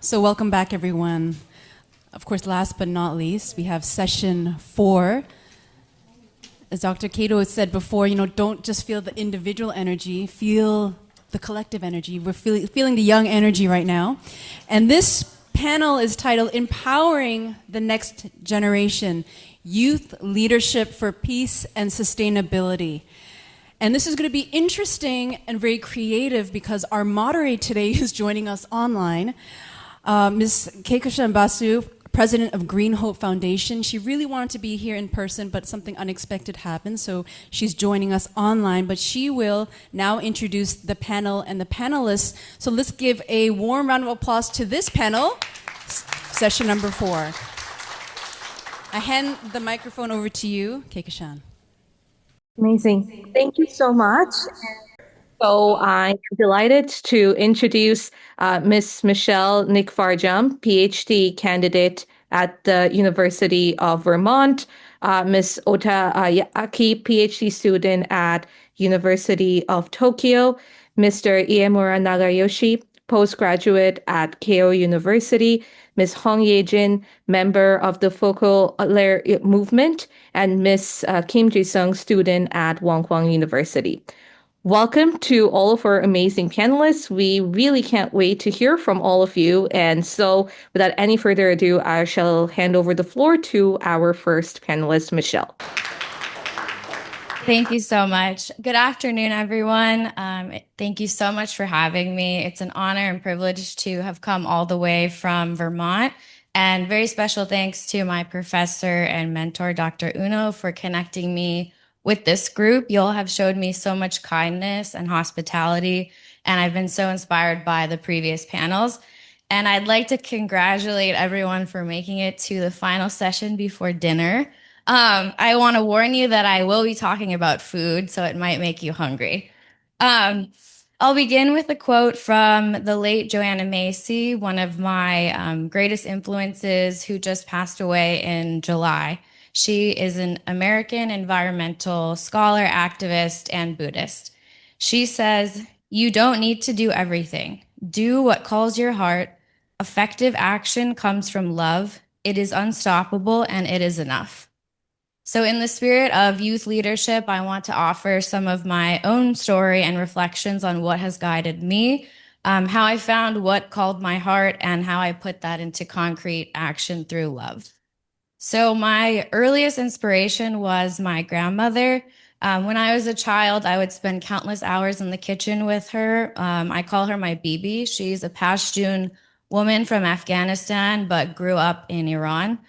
So welcome back, everyone. Of course, last but not least, we have session 4. As Dr. Cato said before, don't just feel the individual energy, feel the collective energy. We're feeling the young energy right now. And this panel is titled Empowering the Next Generation, Youth Leadership for Peace and Sustainability. And this is going to be interesting and very creative because our moderator today is joining us online. Ms. Keiko Basu, president of Green Hope Foundation. She really wanted to be here in person, but something unexpected happened, so she's joining us online. But she will now introduce the panel and the panelists. So let's give a warm round of applause to this panel, session number 4. I hand the microphone over to you, Keiko-san. Amazing. Thank you so much. So I'm delighted to introduce Ms. Michelle Nikfarjam, PhD candidate at the University of Vermont, Ms. Ota Yaki, PhD student at University of Tokyo, Mr. Iemura Nagayoshi, postgraduate at Keio University, Ms. Hong Ye-jin, member of the Focal Lair Movement, and Ms. Kim Ji-sung, student at Wonkwang University. Welcome to all of our amazing panelists. We really can't wait to hear from all of you. And so without any further ado, I shall hand over the floor to our first panelist, Michelle. Thank you so much. Good afternoon, everyone. Thank you so much for having me. It's an honor and privilege to have come all the way from Vermont. And very special thanks to my professor and mentor, Dr. Uno, for connecting me with this group. You all have showed me so much kindness and hospitality, and I've been so inspired by the previous panels. And I'd like to congratulate everyone for making it to the final session before dinner. I want to warn you that I will be talking about food, so it might make you hungry. I'll begin with a quote from the late Joanna Macy, one of my greatest influences, who just passed away in July. She is an American environmental scholar, activist, and Buddhist. She says, "You don't need to do everything. Do what calls your heart. Effective action comes from love. It is unstoppable and it is enough." So in the spirit of youth leadership, I want to offer some of my own story and reflections on what has guided me, how I found what called my heart, and how I put that into concrete action through love. So my earliest inspiration was my grandmother. When I was a child, I would spend countless hours in the kitchen with her. I call her my Bibi. She's a Pashtun woman from Afghanistan, but grew up in Iran.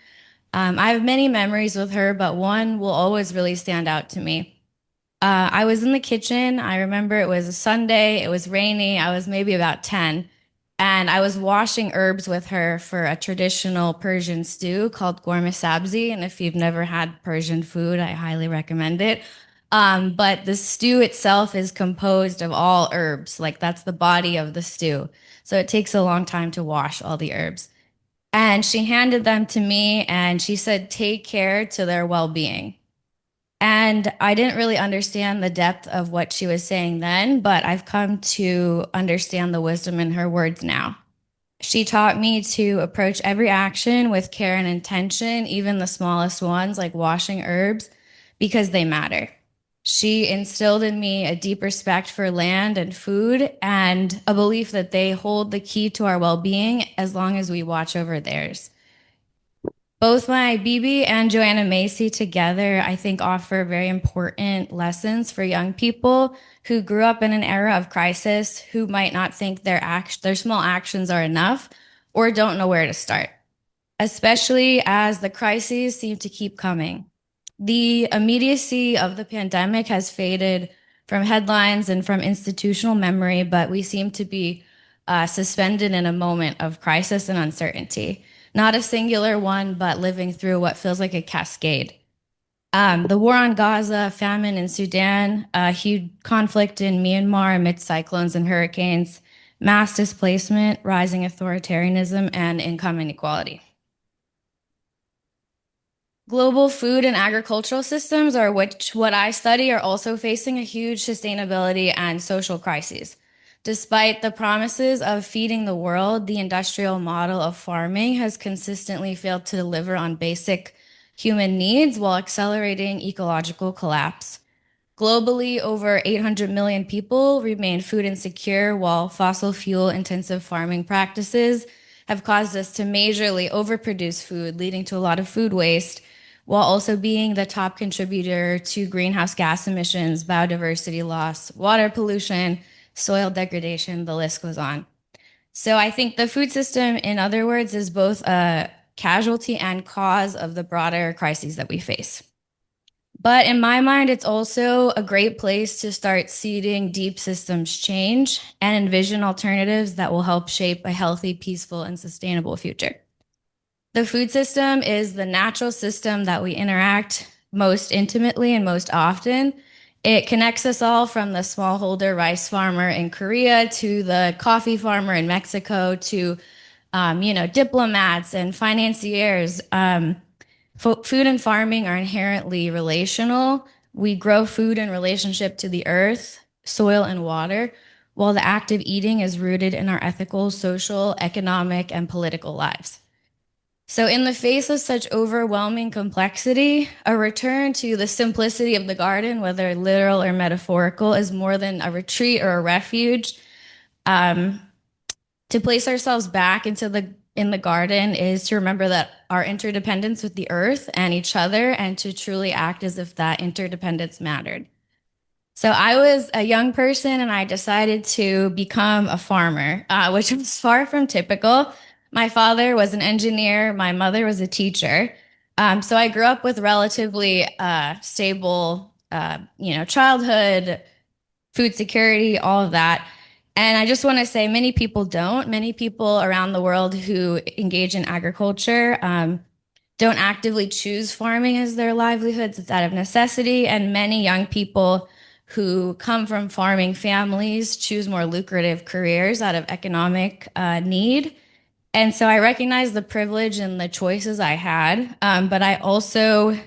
I have many memories with her, but one will always really stand out to me. I was in the kitchen. I remember it was a Sunday. It was rainy. I was maybe about 10. And I was washing herbs with her for a traditional Persian stew called gourmet sabzi. And if you've never had Persian food, I highly recommend it. But the stew itself is composed of all herbs. Like that's the body of the stew. So it takes a long time to wash all the herbs. And she handed them to me and she said, "Take care to their well-being." And I didn't really understand the depth of what she was saying then, but I've come to understand the wisdom in her words now. She taught me to approach every action with care and intention, even the smallest ones like washing herbs, because they matter. She instilled in me a deep respect for land and food and a belief that they hold the key to our well-being as long as we watch over theirs. Both my Bibi and Joanna Macy together, I think, offer very important lessons for young people who grew up in an era of crisis, who might not think their small actions are enough or don't know where to start, especially as the crises seem to keep coming. The immediacy of the pandemic has faded from headlines and from institutional memory, but we seem to be suspended in a moment of crisis and uncertainty. Not a singular one, but living through what feels like a cascade. The war on Gaza, famine in Sudan, huge conflict in Myanmar amidst cyclones and hurricanes, mass displacement, rising authoritarianism, and income inequality. Global food and agricultural systems, what I study, are also facing a huge sustainability and social crises. Despite the promises of feeding the world, the industrial model of farming has consistently failed to deliver on basic human needs while accelerating ecological collapse. Globally, over 800 million people remain food insecure, while fossil fuel intensive farming practices have caused us to majorly overproduce food, leading to a lot of food waste, while also being the top contributor to greenhouse gas emissions, biodiversity loss, water pollution, soil degradation, the list goes on. So I think the food system, in other words, is both a casualty and cause of the broader crises that we face. But in my mind, it's also a great place to start seeding deep systems change and envision alternatives that will help shape a healthy, peaceful, and sustainable future. The food system is the natural system that we interact most intimately and most often. It connects us all from the smallholder rice farmer in Korea to the coffee farmer in Mexico to, diplomats and financiers. Food and farming are inherently relational. We grow food in relationship to the earth, soil, and water, while the act of eating is rooted in our ethical, social, economic, and political lives. So, in the face of such overwhelming complexity, a return to the simplicity of the garden, whether literal or metaphorical, is more than a retreat or a refuge. To place ourselves back in the garden is to remember that our interdependence with the earth and each other, and to truly act as if that interdependence mattered. So I was a young person and I decided to become a farmer, which was far from typical. My father was an engineer, my mother was a teacher. So I grew up with relatively stable, childhood, food security, all of that. And I just want to say many people don't. Many people around the world who engage in agriculture don't actively choose farming as their livelihoods. It's out of necessity. And many young people who come from farming families choose more lucrative careers out of economic need. And so I recognize the privilege and the choices I had. But I also,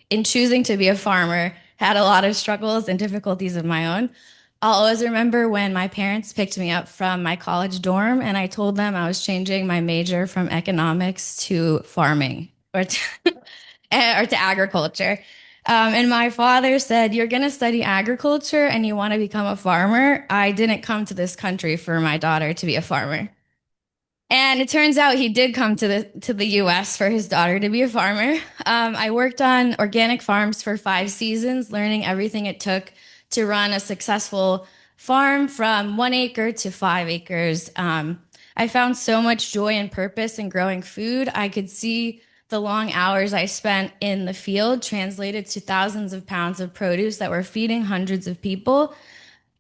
in choosing to be a farmer, had a lot of struggles and difficulties of my own. I'll always remember when my parents picked me up from my college dorm and I told them I was changing my major from economics to farming or to, or to agriculture. And my father said, "You're going to study agriculture and you want to become a farmer? I didn't come to this country for my daughter to be a farmer." And it turns out he did come to the U.S. for his daughter to be a farmer. I worked on organic farms for 5 seasons, learning everything it took to run a successful farm from 1 acre to 5 acres. I found so much joy and purpose in growing food. I could see the long hours I spent in the field translated to thousands of pounds of produce that were feeding hundreds of people.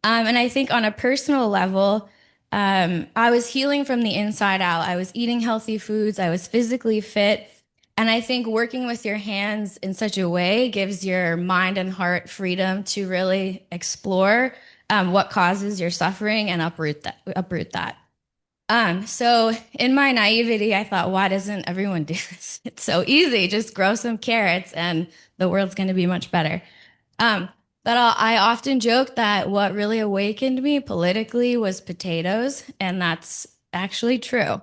And I think on a personal level, I was healing from the inside out. I was eating healthy foods. I was physically fit. And I think working with your hands in such a way gives your mind and heart freedom to really explore what causes your suffering and uproot that. So in my naivety, I thought, why doesn't everyone do this? It's so easy. Just grow some carrots and the world's going to be much better. But I often joke that what really awakened me politically was potatoes, and that's actually true.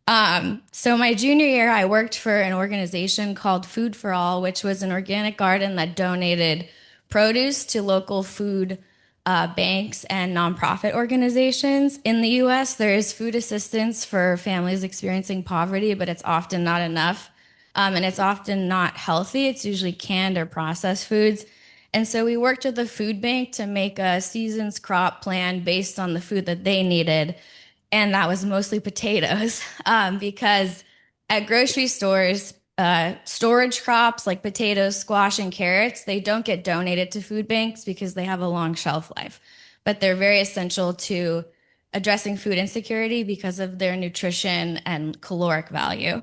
So my junior year, I worked for an organization called Food for All, which was an organic garden that donated produce to local food banks and nonprofit organizations. In the US, there is food assistance for families experiencing poverty, but it's often not enough. And it's often not healthy. It's usually canned or processed foods. And so we worked with the food bank to make a season's crop plan based on the food that they needed. And that was mostly potatoes because at grocery stores, storage crops like potatoes, squash, and carrots, they don't get donated to food banks because they have a long shelf life. But they're very essential to addressing food insecurity because of their nutrition and caloric value.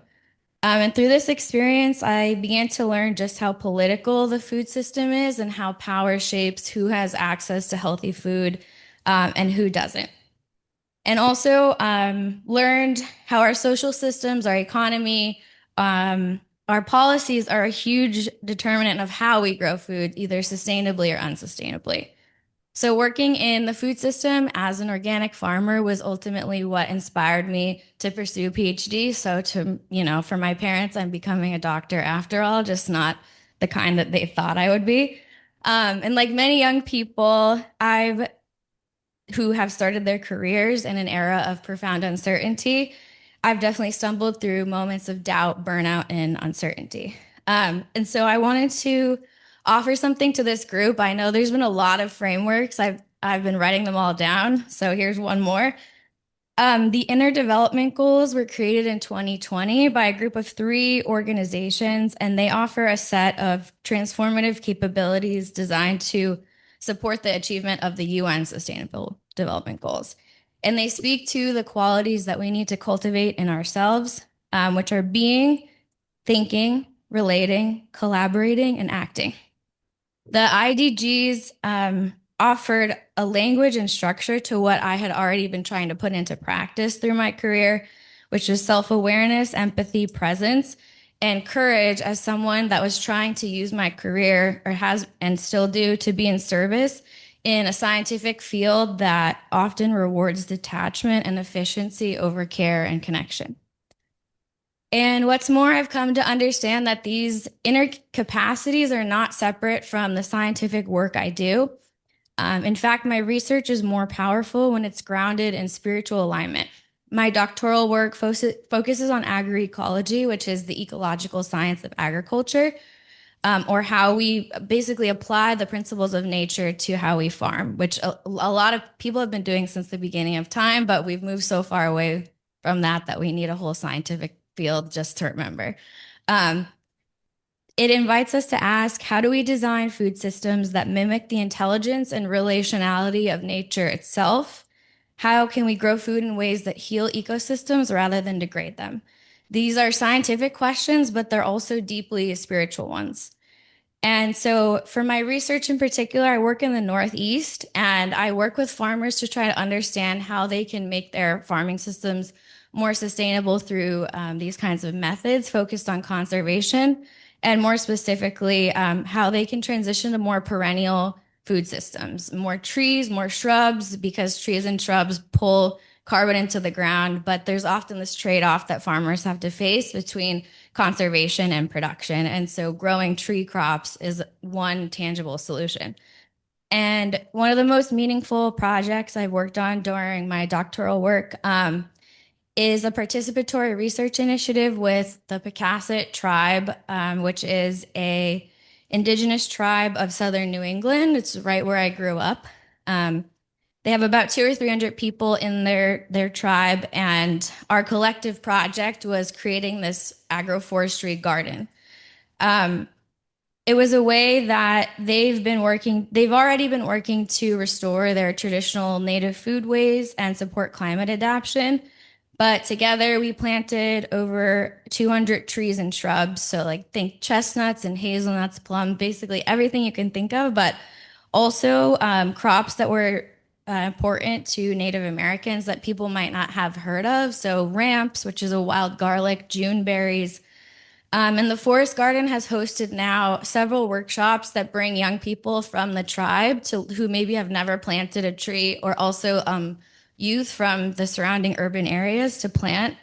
And through this experience, I began to learn just how political the food system is and how power shapes who has access to healthy food and who doesn't. And also learned how our social systems, our economy, our policies are a huge determinant of how we grow food, either sustainably or unsustainably. So working in the food system as an organic farmer was ultimately what inspired me to pursue a PhD. So for my parents, I'm becoming a doctor after all, just not the kind that they thought I would be. And like many young people, who have started their careers in an era of profound uncertainty, I've definitely stumbled through moments of doubt, burnout, and uncertainty. And so I wanted to offer something to this group. I know there's been a lot of frameworks. I've been writing them all down. So here's one more. The Inner Development Goals were created in 2020 by a group of 3 organizations, and they offer a set of transformative capabilities designed to support the achievement of the UN Sustainable Development Goals. And they speak to the qualities that we need to cultivate in ourselves, which are being, thinking, relating, collaborating, and acting. The IDGs offered a language and structure to what I had already been trying to put into practice through my career, which was self-awareness, empathy, presence, and courage as someone that was trying to use my career, or has and still do, to be in service in a scientific field that often rewards detachment and efficiency over care and connection. And what's more, I've come to understand that these inner capacities are not separate from the scientific work I do. In fact, my research is more powerful when it's grounded in spiritual alignment. My doctoral work focuses on agroecology, which is the ecological science of agriculture, or how we basically apply the principles of nature to how we farm, which a lot of people have been doing since the beginning of time, but we've moved so far away from that we need a whole scientific field just to remember. It invites us to ask, how do we design food systems that mimic the intelligence and relationality of nature itself? How can we grow food in ways that heal ecosystems rather than degrade them? These are scientific questions, but they're also deeply spiritual ones. And so for my research in particular, I work in the Northeast, and I work with farmers to try to understand how they can make their farming systems more sustainable through these kinds of methods focused on conservation, and more specifically, how they can transition to more perennial food systems, more trees, more shrubs, because trees and shrubs pull carbon into the ground, but there's often this trade-off that farmers have to face between conservation and production. And so growing tree crops is one tangible solution. And one of the most meaningful projects I worked on during my doctoral work is a participatory research initiative with the Pecasset tribe, which is a indigenous tribe of southern New England. It's right where I grew up. They have about 200 or 300 people in their tribe, and our collective project was creating this agroforestry garden. It was a way that they've already been working to restore their traditional native foodways and support climate adaptation. But together we planted over 200 trees and shrubs. So like think chestnuts and hazelnuts, plums, basically everything you can think of, but also crops that were important to Native Americans that people might not have heard of. So ramps, which is a wild garlic, June berries. And the Forest Garden has hosted now several workshops that bring young people from the tribe who maybe have never planted a tree, or also youth from the surrounding urban areas to plant.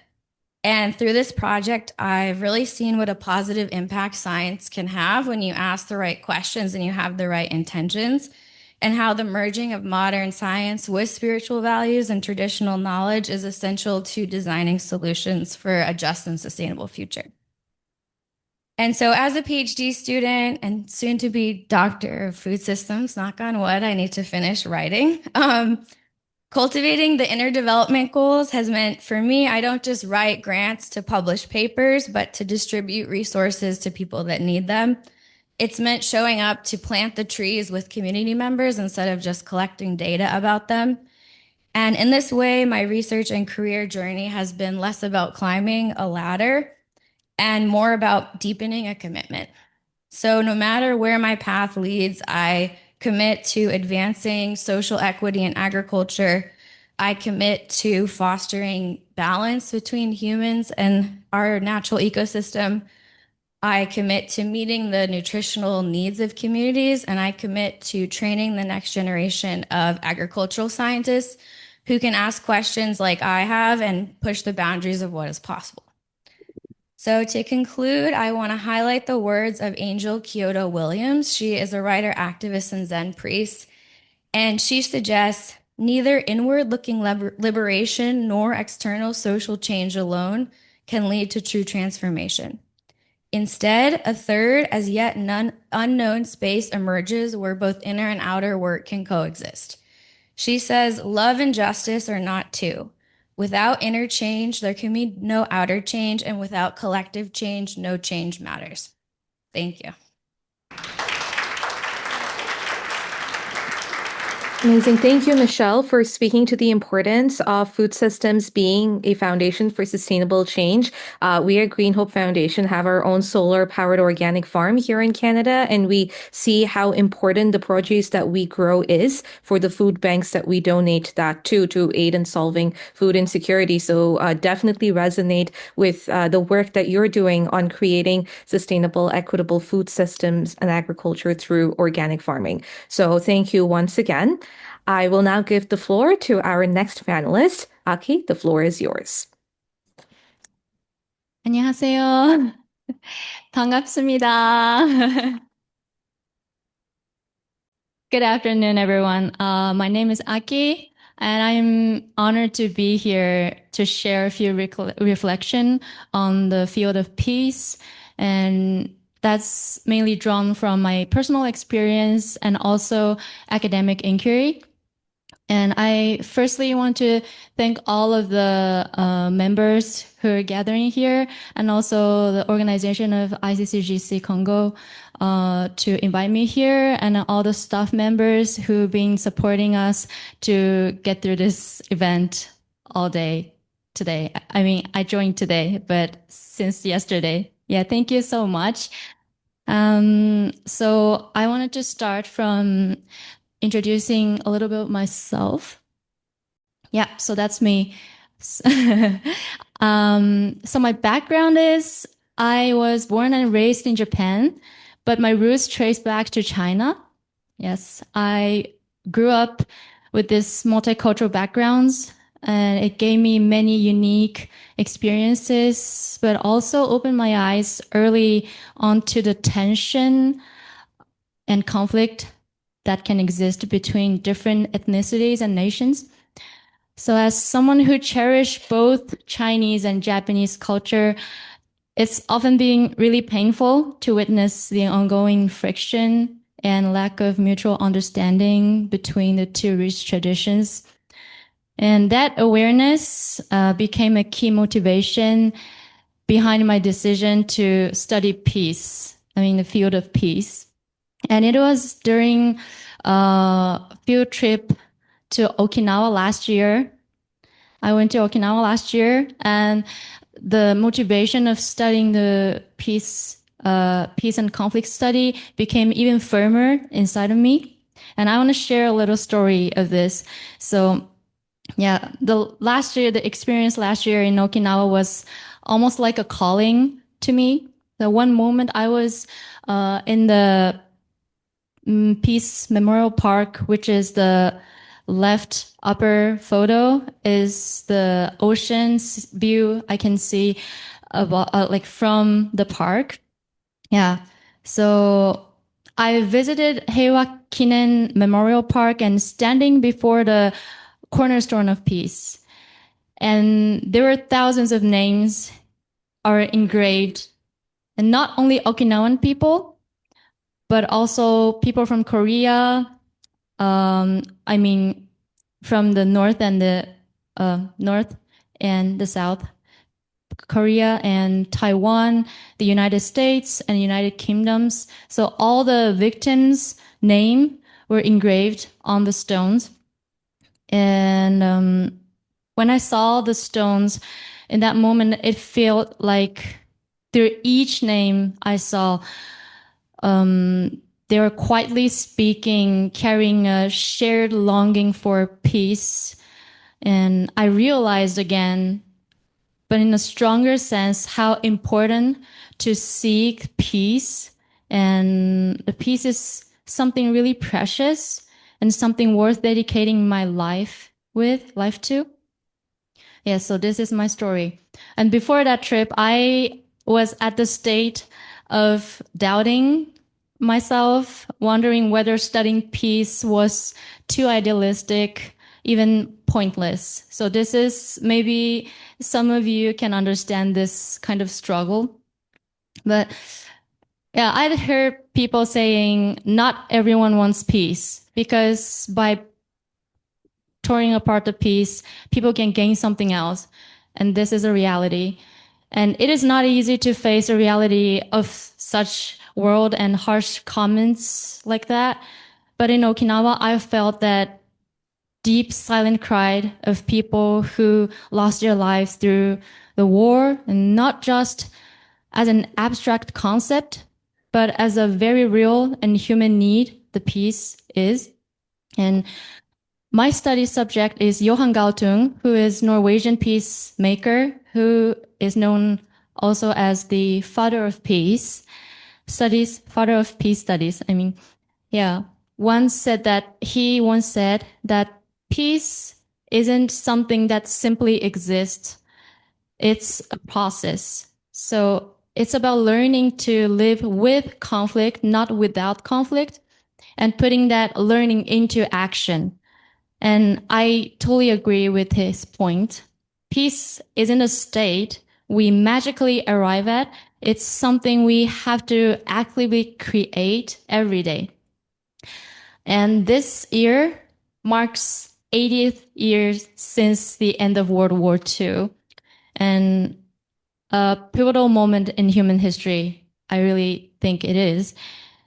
And through this project, I've really seen what a positive impact science can have when you ask the right questions and you have the right intentions, and how the merging of modern science with spiritual values and traditional knowledge is essential to designing solutions for a just and sustainable future. And so as a PhD student and soon to be doctor of food systems, knock on wood, I need to finish writing. Cultivating the inner development goals has meant for me, I don't just write grants to publish papers, but to distribute resources to people that need them. It's meant showing up to plant the trees with community members instead of just collecting data about them. And in this way, my research and career journey has been less about climbing a ladder and more about deepening a commitment. So no matter where my path leads, I commit to advancing social equity in agriculture. I commit to fostering balance between humans and our natural ecosystem. I commit to meeting the nutritional needs of communities, and I commit to training the next generation of agricultural scientists who can ask questions like I have and push the boundaries of what is possible. So to conclude, I want to highlight the words of Angel Kyoto Williams. She is a writer, activist, and Zen priest, and she suggests neither inward-looking liberation nor external social change alone can lead to true transformation. Instead, a third, as yet unknown space emerges where both inner and outer work can coexist. She says, love and justice are not two. Without inner change, there can be no outer change, and without collective change, no change matters. Thank you. Amazing. Thank you, Michelle, for speaking to the importance of food systems being a foundation for sustainable change. We at Green Hope Foundation have our own solar-powered organic farm here in Canada, and we see how important the produce that we grow is for the food banks that we donate that to aid in solving food insecurity. So definitely resonate with the work that you're doing on creating sustainable, equitable food systems and agriculture through organic farming. So thank you once again. I will now give the floor to our next panelist. Aki, the floor is yours. 안녕하세요. 반갑습니다. Good afternoon, everyone. My name is Aki, and I'm honored to be here to share a few reflection on the field of peace. And that's mainly drawn from my personal experience and also academic inquiry. And I firstly want to thank all of the members who are gathering here and also the organization of ICCGC CoNGO to invite me here, and all the staff members who've been supporting us to get through this event all day today. I mean, I joined today, but since yesterday. Yeah, thank you so much. So I wanted to start from introducing a little bit of myself. Yeah, so that's me. So my background is I was born and raised in Japan, but my roots trace back to China. Yes, I grew up with this multicultural backgrounds, and it gave me many unique experiences, but also opened my eyes early on to the tension and conflict that can exist between different ethnicities and nations. So as someone who cherishes both Chinese and Japanese culture, it's often been really painful to witness the ongoing friction and lack of mutual understanding between the two rich traditions. And that awareness became a key motivation behind my decision to study peace, the field of peace. And it was during a field trip to Okinawa last year. I went to Okinawa last year, and the motivation of studying the peace and conflict study became even firmer inside of me. And I want to share a little story of this. So yeah, the experience last year in Okinawa was almost like a calling to me. The one moment I was in the Peace Memorial Park, which is the left upper photo, is the ocean's view I can see about, from the park. Yeah. So I visited Heiwa Kinen Memorial Park and standing before the cornerstone of peace. And there were thousands of names are engraved, and not only Okinawan people, but also people from Korea, from the north and the south, Korea and Taiwan, the United States and United Kingdoms. So all the victims' name were engraved on the stones. And when I saw the stones, in that moment, it felt like through each name I saw, they were quietly speaking, carrying a shared longing for peace. And I realized again, but in a stronger sense, how important to seek peace. And the peace is something really precious and something worth dedicating my life to. Yeah, so this is my story. And before that trip, I was at the state of doubting myself, wondering whether studying peace was too idealistic, even pointless. So this is maybe some of you can understand this kind of struggle. But yeah, I'd heard people saying not everyone wants peace because by tearing apart the piece, people can gain something else. And this is a reality. And it is not easy to face a reality of such world and harsh comments like that. But in Okinawa, I felt that deep silent cry of people who lost their lives through the war, and not just as an abstract concept, but as a very real and human need the peace is. And my study subject is Johan Galtung, who is Norwegian peacemaker, who is known also as the father of peace studies, father of peace studies. He once said that peace isn't something that simply exists. It's a process. So it's about learning to live with conflict, not without conflict, and putting that learning into action. And I totally agree with his point. Peace isn't a state we magically arrive at. It's something we have to actively create every day. And this year marks 80th years since the end of World War II, and a pivotal moment in human history. I really think it is.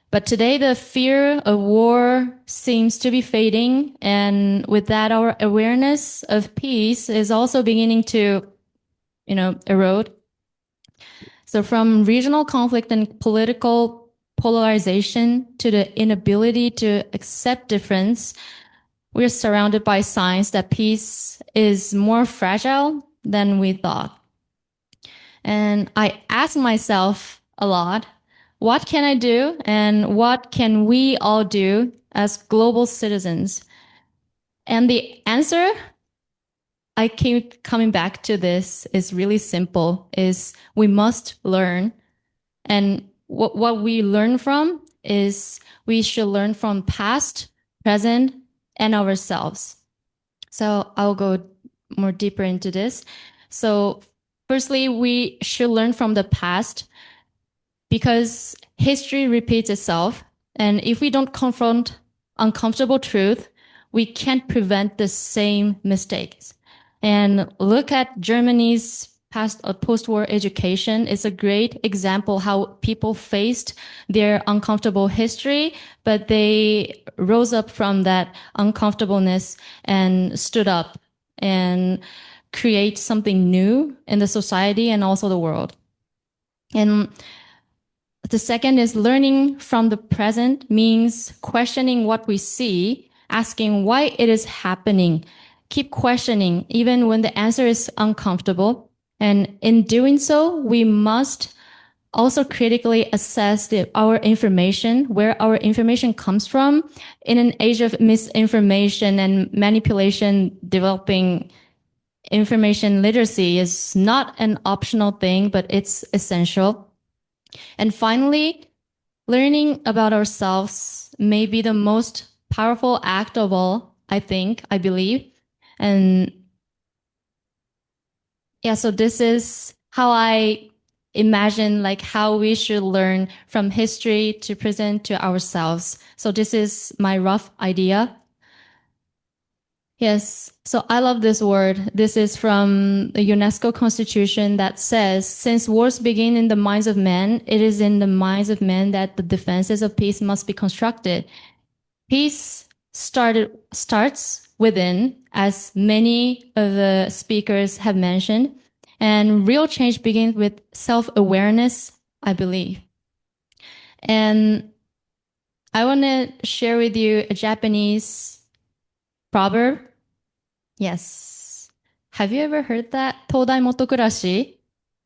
But today, the fear of war seems to be fading. And with that, our awareness of peace is also beginning to, erode. So from regional conflict and political polarization to the inability to accept difference, we're surrounded by signs that peace is more fragile than we thought. And I ask myself a lot, what can I do and what can we all do as global citizens? And the answer, I keep coming back to this, is really simple, is we must learn. And what we learn from is we should learn from past, present, and ourselves. So I'll go more deeper into this. So firstly, we should learn from the past because history repeats itself. And if we don't confront uncomfortable truth, we can't prevent the same mistakes. And look at Germany's post-war education. It's a great example how people faced their uncomfortable history, but they rose up from that uncomfortableness and stood up and create something new in the society and also the world. And the second is learning from the present means questioning what we see, asking why it is happening. Keep questioning even when the answer is uncomfortable. And in doing so, we must also critically assess our information, where our information comes from. In an age of misinformation and manipulation, developing information literacy is not an optional thing, but it's essential. And finally, learning about ourselves may be the most powerful act of all, I believe. And yeah, so this is how I imagine like how we should learn from history to present to ourselves. So this is my rough idea. Yes, so I love this word. This is from the UNESCO Constitution that says, since wars begin in the minds of men, it is in the minds of men that the defenses of peace must be constructed. Peace starts within, as many of the speakers have mentioned, and real change begins with self-awareness, I believe. And I want to share with you a Japanese proverb. Yes. Have you ever heard that? Todai motokurashi.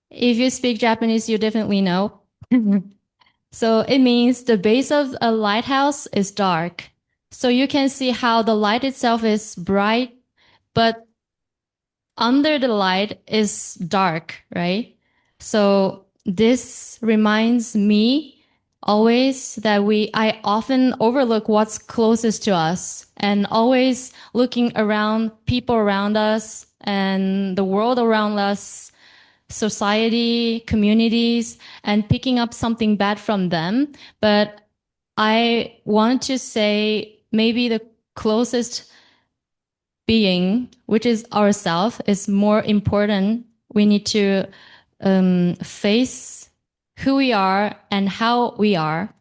If you speak Japanese, you definitely know. So it means the base of a lighthouse is dark. So you can see how the light itself is bright, but under the light is dark, right? So this reminds me always that I often overlook what's closest to us and always looking around people around us and the world around us, society, communities, and picking up something bad from them. But I want to say maybe the closest being, which is ourself, is more important. We need to face who we are and how we are.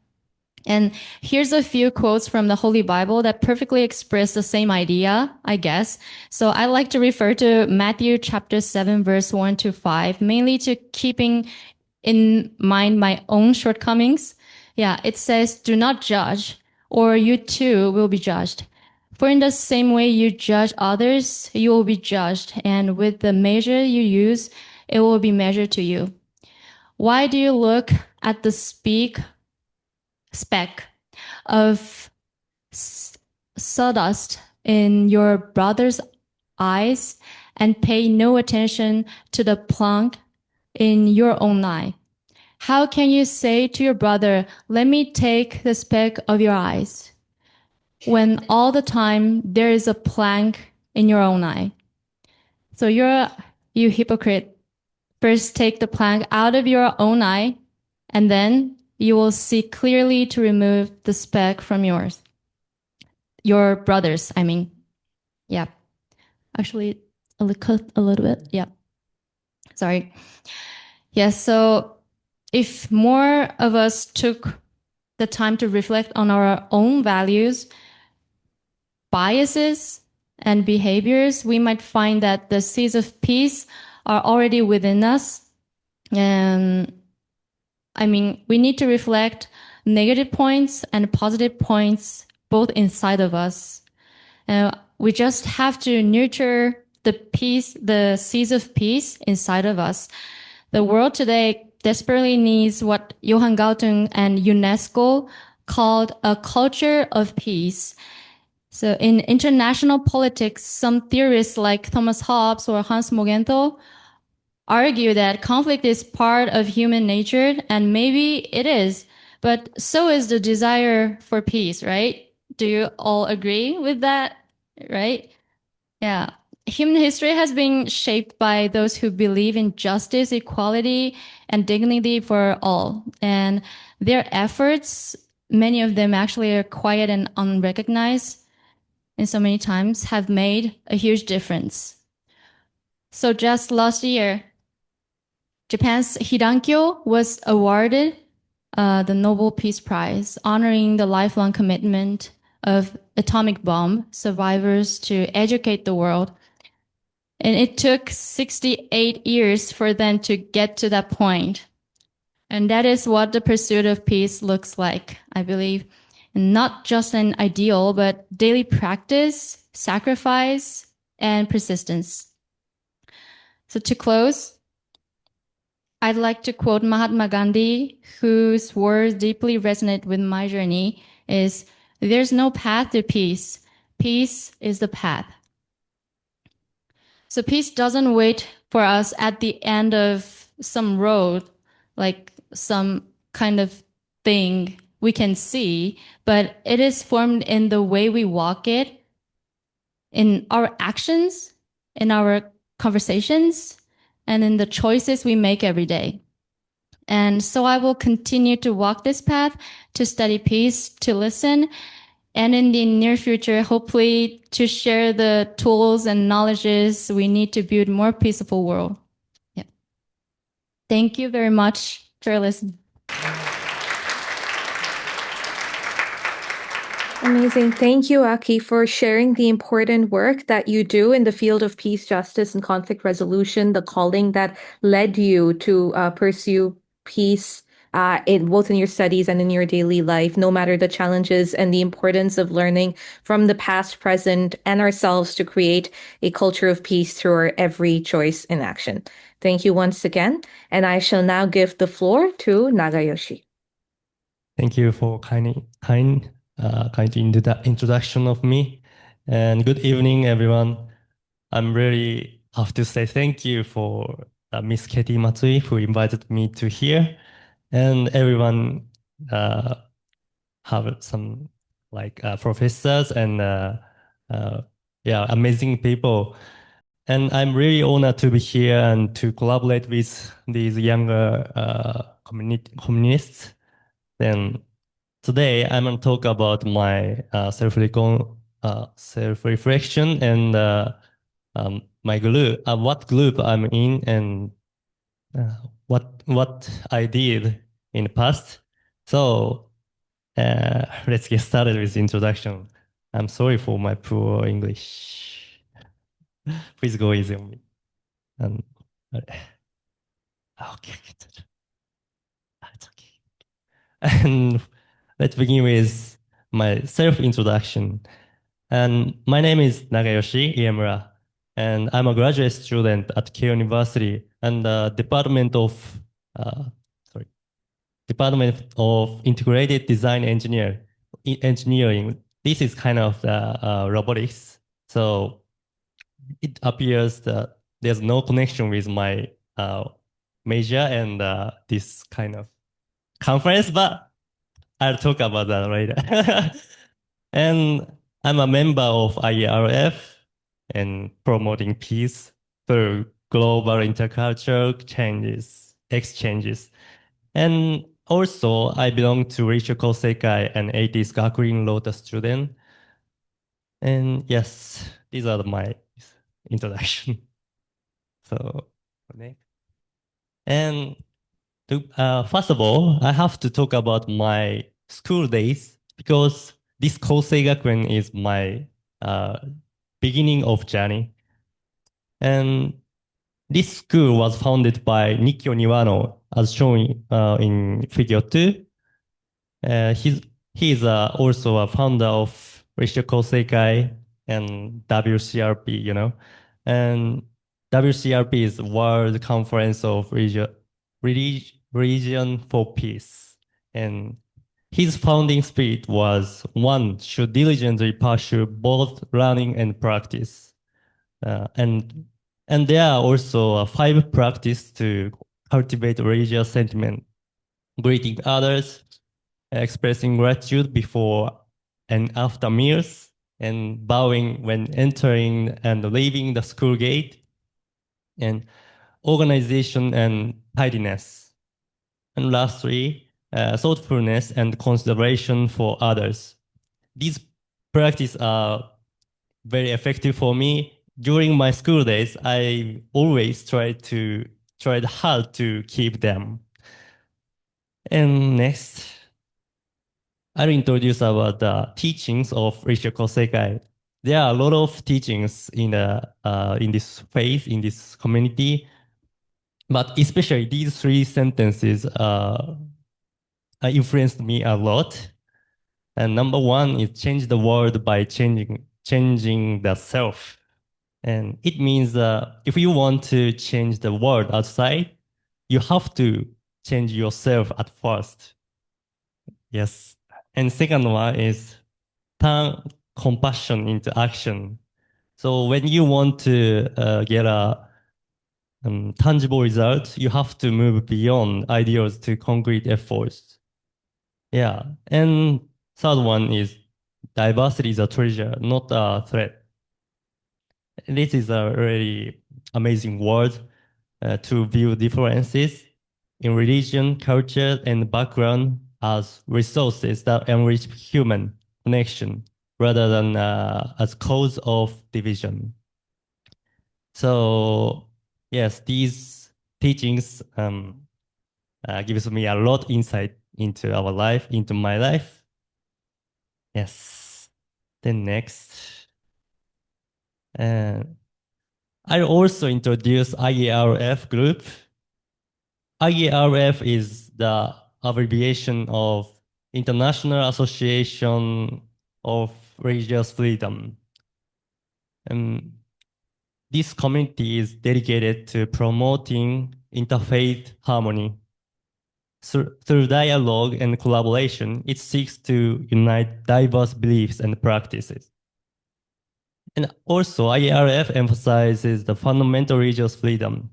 And here's a few quotes from the Holy Bible that perfectly express the same idea, I guess. So I like to refer to Matthew chapter 7, verse 1 to 5, mainly to keeping in mind my own shortcomings. Yeah, it says, do not judge, or you too will be judged. For in the same way you judge others, you will be judged, and with the measure you use, it will be measured to you. Why do you look at the speck of sawdust in your brother's eyes and pay no attention to the plank in your own eye? How can you say to your brother, let me take the speck of your eyes, when all the time there is a plank in your own eye? So you hypocrite. First take the plank out of your own eye, and then you will see clearly to remove the speck from your brothers, I mean. Yeah. Actually, a little bit. Yeah. Sorry. Yes. So if more of us took the time to reflect on our own values, biases, and behaviors, we might find that the seeds of peace are already within us. And I mean, we need to reflect negative points and positive points both inside of us. We just have to nurture the peace, the seeds of peace inside of us. The world today desperately needs what Johann Galtung and UNESCO called a culture of peace. So in international politics, some theorists like Thomas Hobbes or Hans Mogento argue that conflict is part of human nature, and maybe it is, but so is the desire for peace, right? Do you all agree with that, right? Yeah. Human history has been shaped by those who believe in justice, equality, and dignity for all. And their efforts, many of them actually are quiet and unrecognized, and so many times have made a huge difference. So just last year, Japan's Hirankyo was awarded the Nobel Peace Prize, honoring the lifelong commitment of atomic bomb survivors to educate the world. And it took 68 years for them to get to that point. And that is what the pursuit of peace looks like, I believe. And not just an ideal, but daily practice, sacrifice, and persistence. So to close, I'd like to quote Mahatma Gandhi, whose words deeply resonate with my journey, is, there's no path to peace. Peace is the path. So peace doesn't wait for us at the end of some road, like some kind of thing we can see, but it is formed in the way we walk it, in our actions, in our conversations, and in the choices we make every day. And so I will continue to walk this path, to study peace, to listen, and in the near future, hopefully to share the tools and knowledges we need to build a more peaceful world. Yeah. Thank you very much for listening. Amazing. Thank you, Aki, for sharing the important work that you do in the field of peace, justice, and conflict resolution, the calling that led you to pursue peace both in your studies and in your daily life, no matter the challenges, and the importance of learning from the past, present, and ourselves to create a culture of peace through our every choice and action. Thank you once again, and I shall now give the floor to Nagayoshi. Thank you for kind introduction of me, and good evening, everyone. I'm really have to say thank you for Miss Katie Matsui who invited me to here, and everyone have some like professors and yeah, amazing people. And I'm really honored to be here and to collaborate with these younger communists. Then today I'm going to talk about my self-reflection and my group, what group I'm in, and what I did in the past. So let's get started with the introduction. I'm sorry for my poor English. Please go easy on me. Um, okay, it's okay. And let's begin with my self-introduction. And my name is Nagayoshi Iemura, and I'm a graduate student at Keio University and the uh, sorry, Department of Integrated Design Engineering. This is kind of robotics. So it appears that there's no connection with my major and this kind of conference, but I'll talk about that later. And I'm a member of IERF and promoting peace through global intercultural exchanges. And also, I belong to Rachel Koseikai and 80s Gakuin Lotus student. And yes, these are my introduction. So, next. And first of all, I have to talk about my school days because this Kosei Gakuen is my beginning of journey. And this school was founded by Nikyo Niwano, as shown in figure 2. He is also a founder of Rishio Koseikai and WCRP, you know. And WCRP is World Conference of Religion for Peace. And his founding spirit was one should diligently pursue both learning and practice. And there are also 5 practices to cultivate religious sentiment: greeting others, expressing gratitude before and after meals, and bowing when entering and leaving the school gate, and organization and tidiness. And lastly, thoughtfulness and consideration for others. These practices are very effective for me. During my school days, I always tried hard to keep them. And next, I'll introduce about the teachings of Rishio Kosekai. There are a lot of teachings in this faith, in this community, but especially these 3 sentences influenced me a lot. And number 1 is change the world by changing the self. And it means if you want to change the world outside, you have to change yourself at first. Yes. And second one is turn compassion into action. So when you want to get a tangible result, you have to move beyond ideals to concrete efforts. Yeah. And third one is diversity is a treasure, not a threat. This is a really amazing word to view differences in religion, culture, and background as resources that enrich human connection rather than as cause of division. So yes, these teachings gives me a lot insight into our life, into my life. Yes. Then next. I also introduce IERF group. IERF is the abbreviation of International Association of Religious Freedom. This community is dedicated to promoting interfaith harmony. Through dialogue and collaboration, it seeks to unite diverse beliefs and practices. And also, IRF emphasizes the fundamental religious freedom,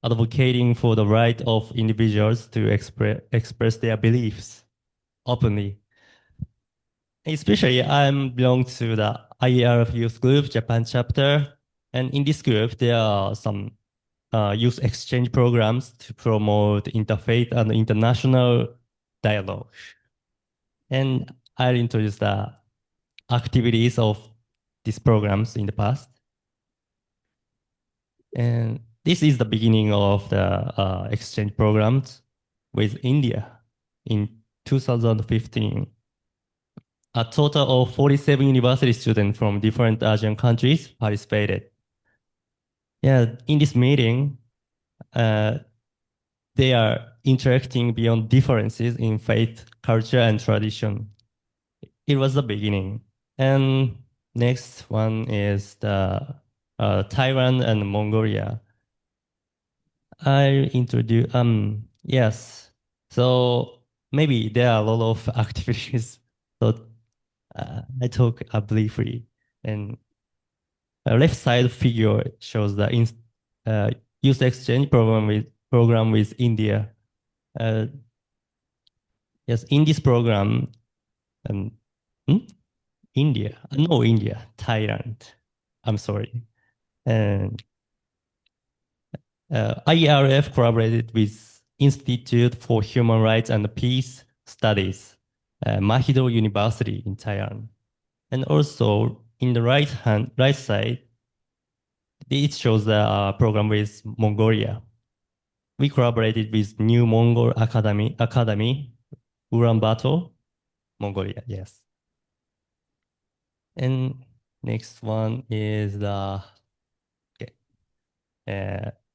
advocating for the right of individuals to express their beliefs openly. Especially, I belong to the IRF Youth Group Japan chapter, and in this group, there are some youth exchange programs to promote interfaith and international dialogue. And I'll introduce the activities of these programs in the past. And this is the beginning of the exchange programs with India in 2015. A total of 47 university students from different Asian countries participated. Yeah, in this meeting, they are interacting beyond differences in faith, culture, and tradition. It was the beginning. And next one is the Taiwan and Mongolia. I introduce, yes. So maybe there are a lot of activities. So I talk briefly. And left side figure shows the youth exchange program with India. Yes, in this program, India, no, India, Thailand. I'm sorry. And IRF collaborated with Institute for Human Rights and Peace Studies, Mahidol University in Thailand. And also in the right side, it shows the program with Mongolia. We collaborated with New Mongol Academy, Ulaanbaatar, Mongolia, yes. And next one is the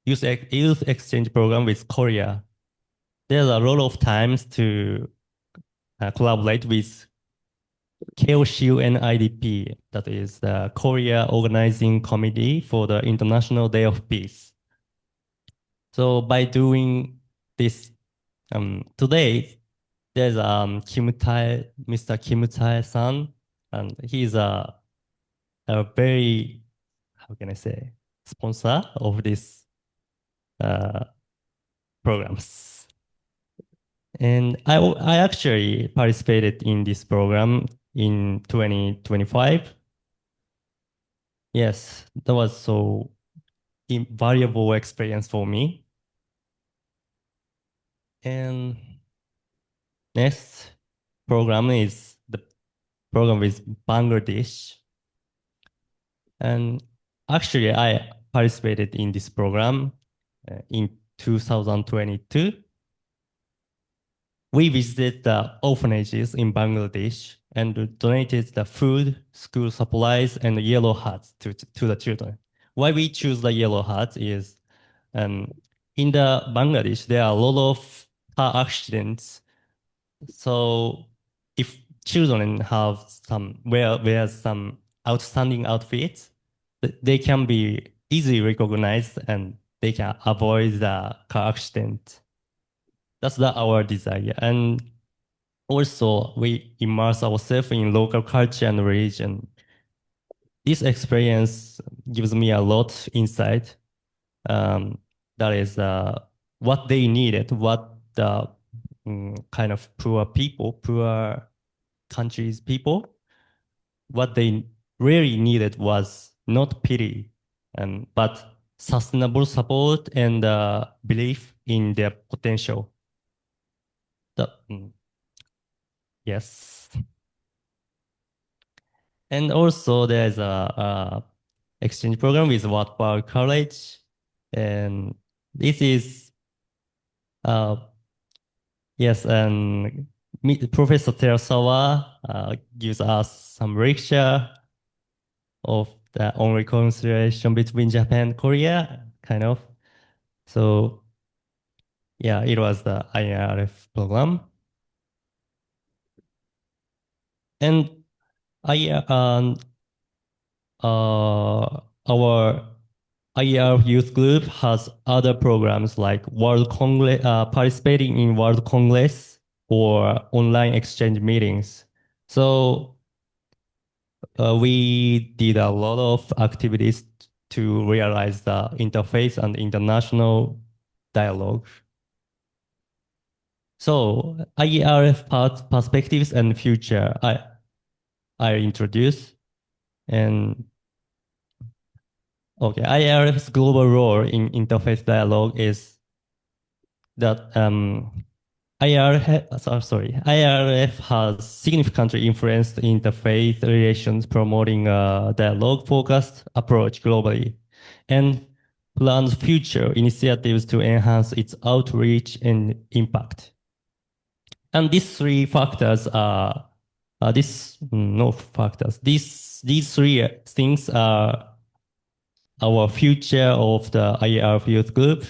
youth exchange program with Korea. There's a lot of times to collaborate with KOCUNIDP, that is the Korea Organizing Committee for the International Day of Peace. So by doing this, today, there's Mr. Kim Tae-san, and he's a very, how can I say, sponsor of this programs. And I actually participated in this program in 2025. Yes, that was so invaluable experience for me. And next program is the program with Bangladesh. And actually, I participated in this program in 2022. We visited the orphanages in Bangladesh and donated the food, school supplies, and yellow hats to the children. Why we choose the yellow hats is in the Bangladesh, there are a lot of car accidents. So if children have wear some outstanding outfits, they can be easily recognized and they can avoid the car accident. That's our desire. And also, we immerse ourselves in local culture and religion. This experience gives me a lot insight. That is what they needed, what the kind of poor countries people, what they really needed was not pity, but sustainable support and belief in their potential. Yes. And also there's a exchange program with Wattpad College. And this is, yes, and Professor Terasawa gives us some lecture on reconciliation between Japan and Korea, kind of. So yeah, it was the IRF program. And I our IR youth group has other programs like World Congress, participating in World Congress or online exchange meetings. So we did a lot of activities to realize the interface and international dialogue. So IERF perspectives and future I introduce. And okay, IRF's global role in interface dialogue is that IRF has significantly influenced interfaith relations, promoting a dialogue-focused approach globally, and plans future initiatives to enhance its outreach and impact. And these three factors are these three things are our future of the IR youth group,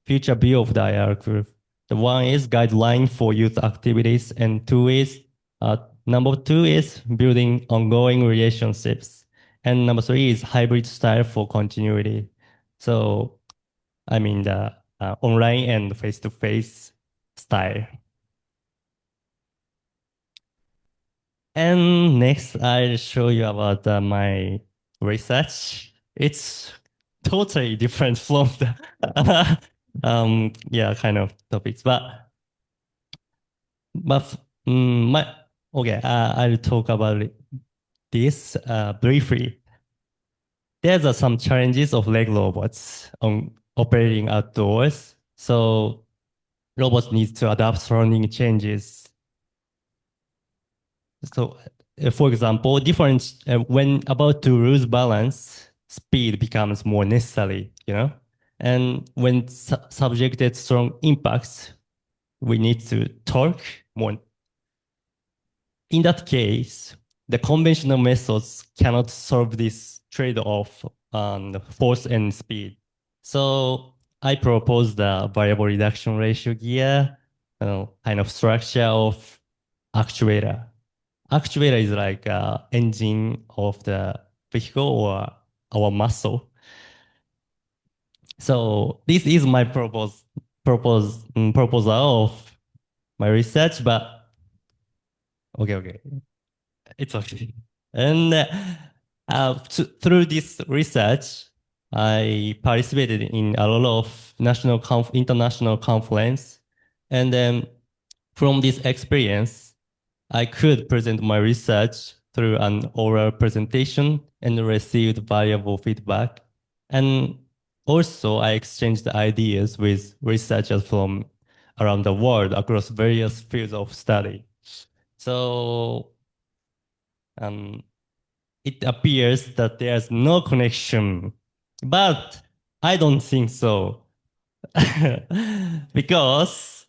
future view of the IR group. The one is guideline for youth activities, and number two is building ongoing relationships, and number three is hybrid style for continuity. So, I mean the online and face-to-face style. And next, I'll show you about my research. It's totally different from the kind of topics, but okay, I'll talk about this briefly. There's some challenges of leg robots on operating outdoors. So robots need to adapt surrounding changes. So, for example, when about to lose balance, speed becomes more necessary, And when subjected strong impacts, we need to torque more. In that case, the conventional methods cannot solve this trade-off on force and speed. So I propose the variable reduction ratio gear, kind of structure of actuator. Actuator is like engine of the vehicle or our muscle. So this is my proposal of my research, but okay, it's okay. And through this research, I participated in a lot of international conference, and then from this experience, I could present my research through an oral presentation and received valuable feedback. And also, I exchanged ideas with researchers from around the world across various fields of study. So it appears that there's no connection, but I don't think so. because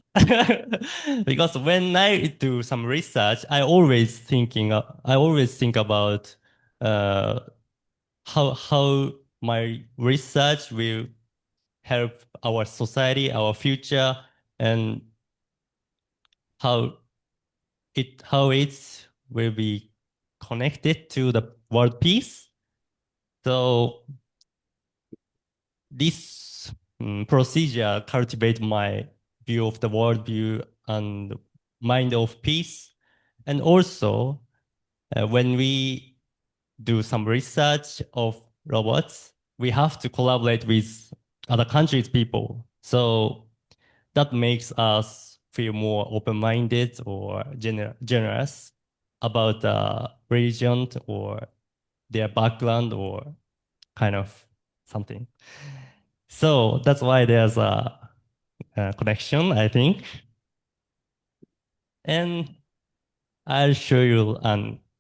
because when I do some research, I always think about uh, how my research will help our society, our future, and how it will be connected to the world peace. So this procedure cultivate my view of the world view and mind of peace. And also, when we do some research of robots, we have to collaborate with other countries' people. So that makes us feel more open-minded or generous about the religion or their background or kind of something. So that's why there's a connection, I think. And I'll show you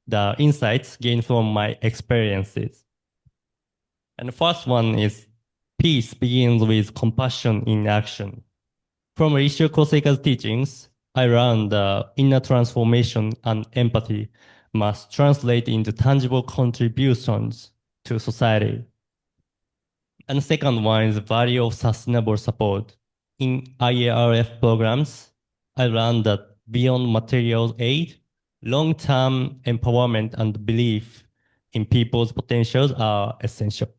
the insights gained from my experiences. And the first one is peace begins with compassion in action. From Rishio Koseka's teachings, I learned the inner transformation and empathy must translate into tangible contributions to society. And the second one is the value of sustainable support. In IARF programs, I learned that beyond material aid, long-term empowerment and belief in people's potentials are essential.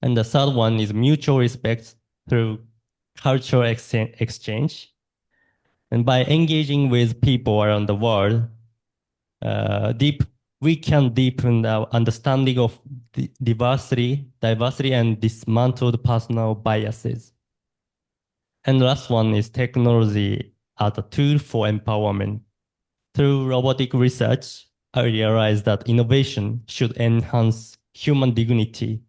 And the third one is mutual respect through cultural exchange. And by engaging with people around the world, we can deepen our understanding of diversity and dismantle personal biases. And the last one is technology as a tool for empowerment. Through robotic research, I realized that innovation should enhance human dignity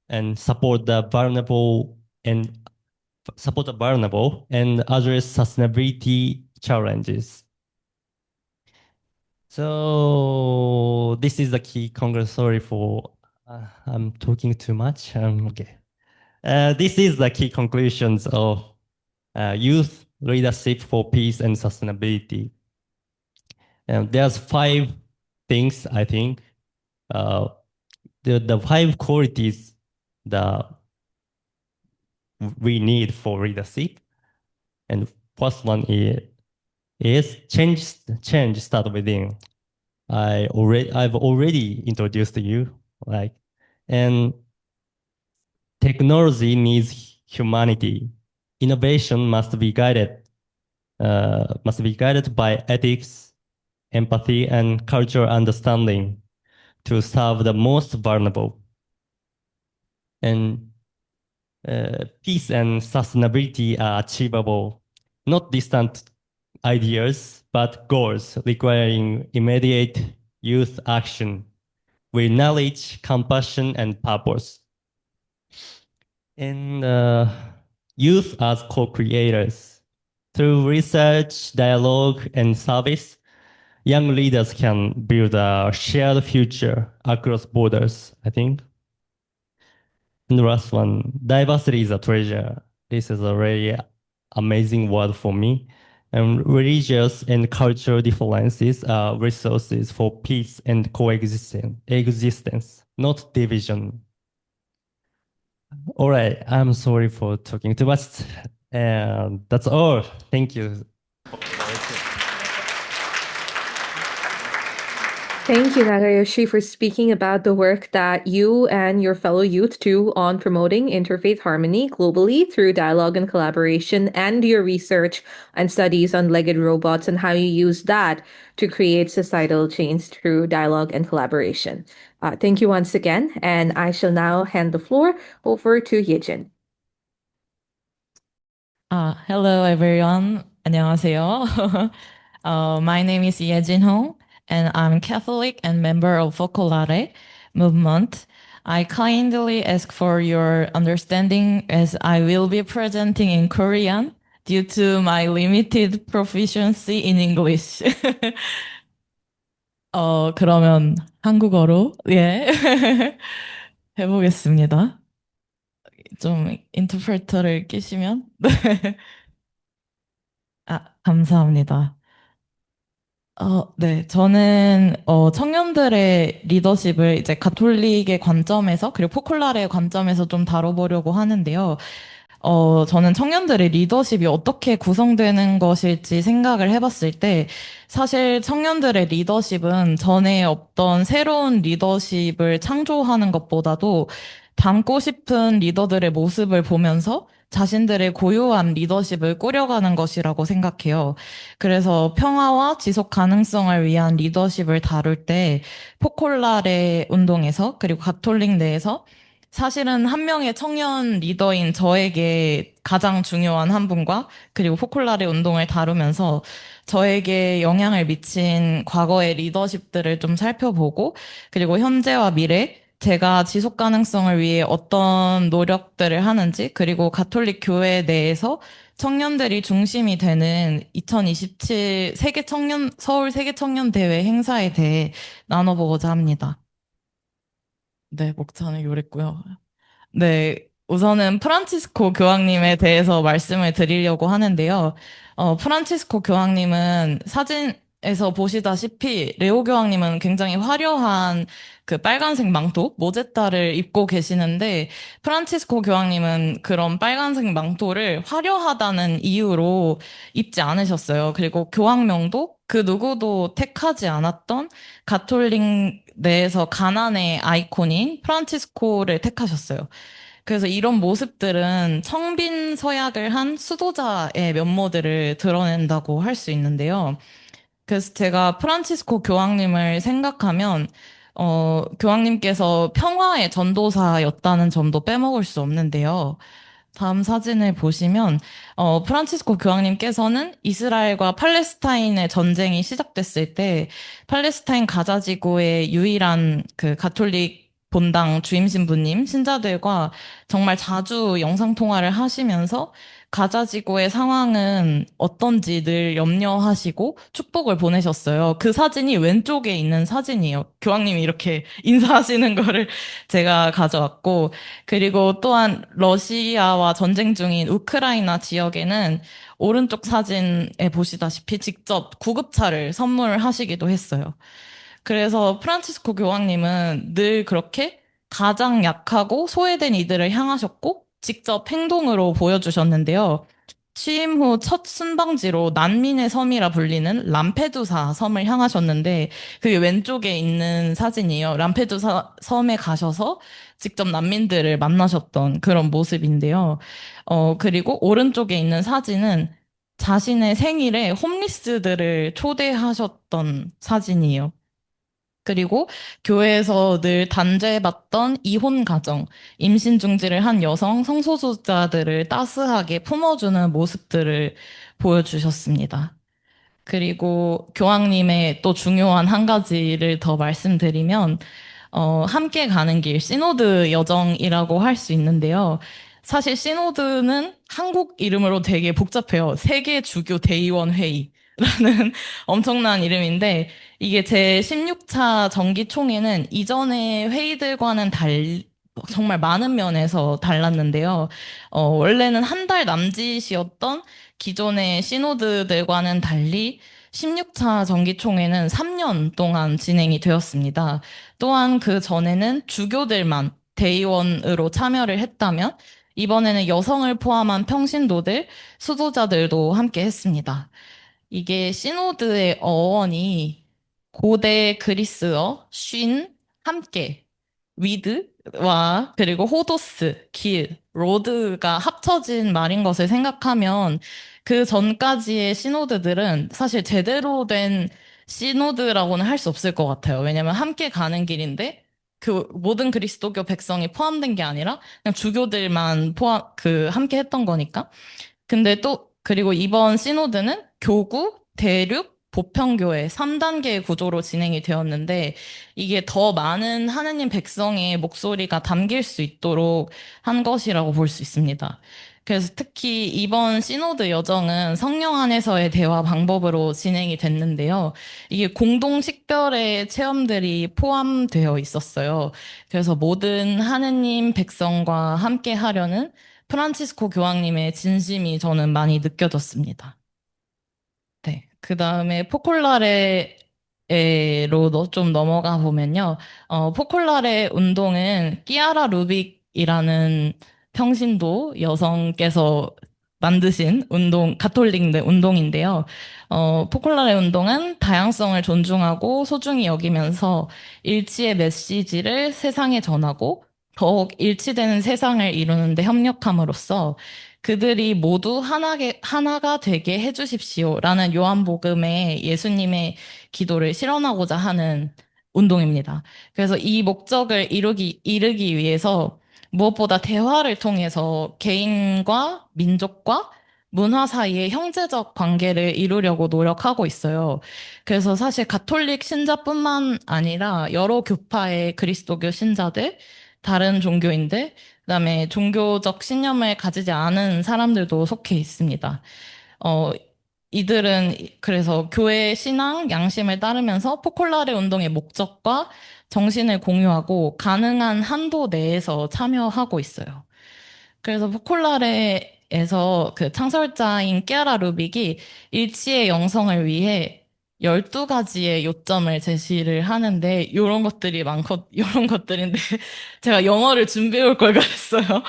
and support the vulnerable and address sustainability challenges. So this is the key Congress. Sorry for I'm talking too much. Okay. This is the key conclusions of youth leadership for peace and sustainability. There's 5 things I think. The 5 qualities that we need for leadership. And first one is change start within. I've already introduced you, and technology needs humanity. Innovation must be guided by ethics, empathy, and cultural understanding to serve the most vulnerable. And peace and sustainability are achievable, not distant ideas, but goals requiring immediate youth action with knowledge, compassion, and purpose. And youth as co-creators. Through research, dialogue, and service, young leaders can build a shared future across borders, I think. And the last one, diversity is a treasure. This is a really amazing word for me. And religious and cultural differences are resources for peace and existence, not division. All right, I'm sorry for talking too much. And that's all. Thank you. Thank you, Nagayoshi, for speaking about the work that you and your fellow youth do on promoting interfaith harmony globally through dialogue and collaboration, and your research and studies on legged robots and how you use that to create societal change through dialogue and collaboration. Thank you once again, and I shall now hand the floor over to Yejin. Hello everyone. 안녕하세요. My name is Yejin Hong, and I'm Catholic and member of Focolare movement. I kindly ask for your understanding as I will be presenting in Korean due to my limited proficiency in English. 그러면 한국어로 예 해보겠습니다. 좀 인터프레터를 끼시면 네. 감사합니다. 네, 저는 청년들의 리더십을 이제 가톨릭의 관점에서 그리고 포콜라레의 관점에서 좀 다뤄보려고 하는데요. 저는 청년들의 리더십이 어떻게 구성되는 것일지 생각을 해봤을 때, 사실 청년들의 리더십은 전에 없던 새로운 리더십을 창조하는 것보다도 닮고 싶은 리더들의 모습을 보면서 자신들의 고유한 리더십을 꾸려가는 것이라고 생각해요. 그래서 평화와 지속 가능성을 위한 리더십을 다룰 때 포콜라레 운동에서 그리고 가톨릭 내에서 사실은 한 명의 청년 리더인 저에게 가장 중요한 한 분과 그리고 포콜라레 운동을 다루면서 저에게 영향을 미친 과거의 리더십들을 좀 살펴보고 그리고 현재와 미래 제가 지속 가능성을 위해 어떤 노력들을 하는지 그리고 가톨릭 교회 내에서 청년들이 중심이 되는 2027 서울 세계 청년 대회 행사에 대해 나눠보고자 합니다. 네, 목차는 요랬고요. 네, 우선은 프란치스코 교황님에 대해서 말씀을 드리려고 하는데요. 프란치스코 교황님은 에서 보시다시피 레오 교황님은 굉장히 화려한 그 빨간색 망토, 모제타를 입고 계시는데 프란치스코 교황님은 그런 빨간색 망토를 화려하다는 이유로 입지 않으셨어요. 그리고 교황명도 그 누구도 택하지 않았던 가톨릭 내에서 가난의 아이콘인 프란치스코를 택하셨어요. 그래서 이런 모습들은 청빈 서약을 한 수도자의 면모들을 드러낸다고 할 수 있는데요. 그래서 제가 프란치스코 교황님을 생각하면, 교황님께서 평화의 전도사였다는 점도 빼먹을 수 없는데요. 다음 사진을 보시면, 프란치스코 교황님께서는 이스라엘과 팔레스타인의 전쟁이 시작됐을 때, 팔레스타인 가자 지구의 유일한 그 가톨릭 본당 주임 신부님, 신자들과 정말 자주 영상통화를 하시면서 가자 지구의 상황은 어떤지 늘 염려하시고 축복을 보내셨어요. 그 사진이 왼쪽에 있는 사진이에요. 교황님이 이렇게 인사하시는 거를 제가 가져왔고, 그리고 또한 러시아와 전쟁 중인 우크라이나 지역에는 오른쪽 사진에 보시다시피 직접 구급차를 선물하시기도 했어요. 그래서 프란치스코 교황님은 늘 그렇게 가장 약하고 소외된 이들을 향하셨고 직접 행동으로 보여주셨는데요. 취임 후 첫 순방지로 난민의 섬이라 불리는 람페두사 섬을 향하셨는데 그게 왼쪽에 있는 사진이에요. 람페두사 섬에 가셔서 직접 난민들을 만나셨던 그런 모습인데요. 그리고 오른쪽에 있는 사진은 자신의 생일에 홈리스들을 초대하셨던 사진이에요. 그리고 교회에서 늘 단죄받던 이혼 가정, 임신 중지를 한 여성 성소수자들을 따스하게 품어주는 모습들을 보여주셨습니다. 그리고 교황님의 또 중요한 한 가지를 더 말씀드리면, 함께 가는 길, 시노드 여정이라고 할 수 있는데요. 사실 시노드는 한국 이름으로 되게 복잡해요. 세계 주교 대의원 회의라는 엄청난 이름인데, 이게 제 16차 정기총회는 이전의 회의들과는 정말 많은 면에서 달랐는데요. 원래는 한 달 남짓이었던 기존의 시노드들과는 달리 16차 정기총회는 3년 동안 진행이 되었습니다. 또한 그 전에는 주교들만 대의원으로 참여를 했다면 이번에는 여성을 포함한 평신도들, 수도자들도 함께 했습니다. 이게 시노드의 어원이 고대 그리스어 쉰, 함께, 위드와 그리고 호도스, 길, 로드가 합쳐진 말인 것을 생각하면 그 전까지의 시노드들은 사실 제대로 된 시노드라고는 할 수 없을 것 같아요. 왜냐면 함께 가는 길인데 그 모든 그리스도교 백성이 포함된 게 아니라 그냥 주교들만 함께 했던 거니까. 근데 또, 그리고 이번 시노드는 교구, 대륙, 보편교회 3단계 구조로 진행이 되었는데 이게 더 많은 하느님 백성의 목소리가 담길 수 있도록 한 것이라고 볼 수 있습니다. 그래서 특히 이번 시노드 여정은 성령 안에서의 대화 방법으로 진행이 됐는데요. 이게 공동 식별의 체험들이 포함되어 있었어요. 그래서 모든 하느님 백성과 함께 하려는 프란치스코 교황님의 진심이 저는 많이 느껴졌습니다. 네. 그 다음에 포콜라레로 좀 넘어가 보면요. 포콜라레 운동은 끼아라 루빅이라는 평신도 여성께서 만드신 가톨릭 운동인데요. 포콜라레 운동은 다양성을 존중하고 소중히 여기면서 일치의 메시지를 세상에 전하고 더욱 일치되는 세상을 이루는데 협력함으로써 그들이 모두 하나가 되게 해주십시오라는 요한복음의 예수님의 기도를 실현하고자 하는 운동입니다. 그래서 이 목적을 이루기 위해서 무엇보다 대화를 통해서 개인과 민족과 문화 사이의 형제적 관계를 이루려고 노력하고 있어요. 그래서 사실 가톨릭 신자뿐만 아니라 여러 교파의 그리스도교 신자들, 다른 종교인들, 그다음에 종교적 신념을 가지지 않은 사람들도 속해 있습니다. 어, 이들은 그래서 교회 신앙, 양심을 따르면서 포콜라레 운동의 목적과 정신을 공유하고 가능한 한도 내에서 참여하고 있어요. 그래서 포콜라레에서 그 창설자인 끼아라 루빅이 일치의 영성을 위해 12가지의 요점을 제시를 하는데, 요런 것들인데, 제가 영어를 준비해 올 걸 그랬어요.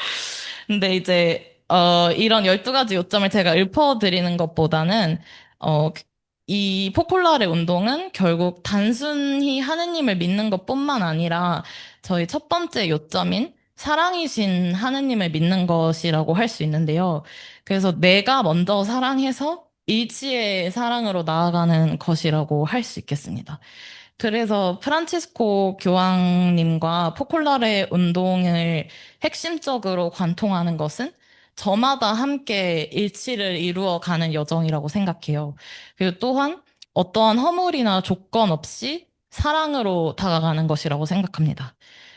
근데 이제, 이런 12가지 요점을 제가 읊어드리는 것보다는, 어, 이 포콜라레 운동은 결국 단순히 하느님을 믿는 것뿐만 아니라, 저희 첫 번째 요점인 사랑이신 하느님을 믿는 것이라고 할 수 있는데요. 그래서 내가 먼저 사랑해서 일치의 사랑으로 나아가는 것이라고 할 수 있겠습니다. 그래서 프란치스코 교황님과 포콜라레 운동을 핵심적으로 관통하는 것은 저마다 함께 일치를 이루어가는 여정이라고 생각해요. 그리고 또한 어떠한 허물이나 조건 없이 사랑으로 다가가는 것이라고 생각합니다.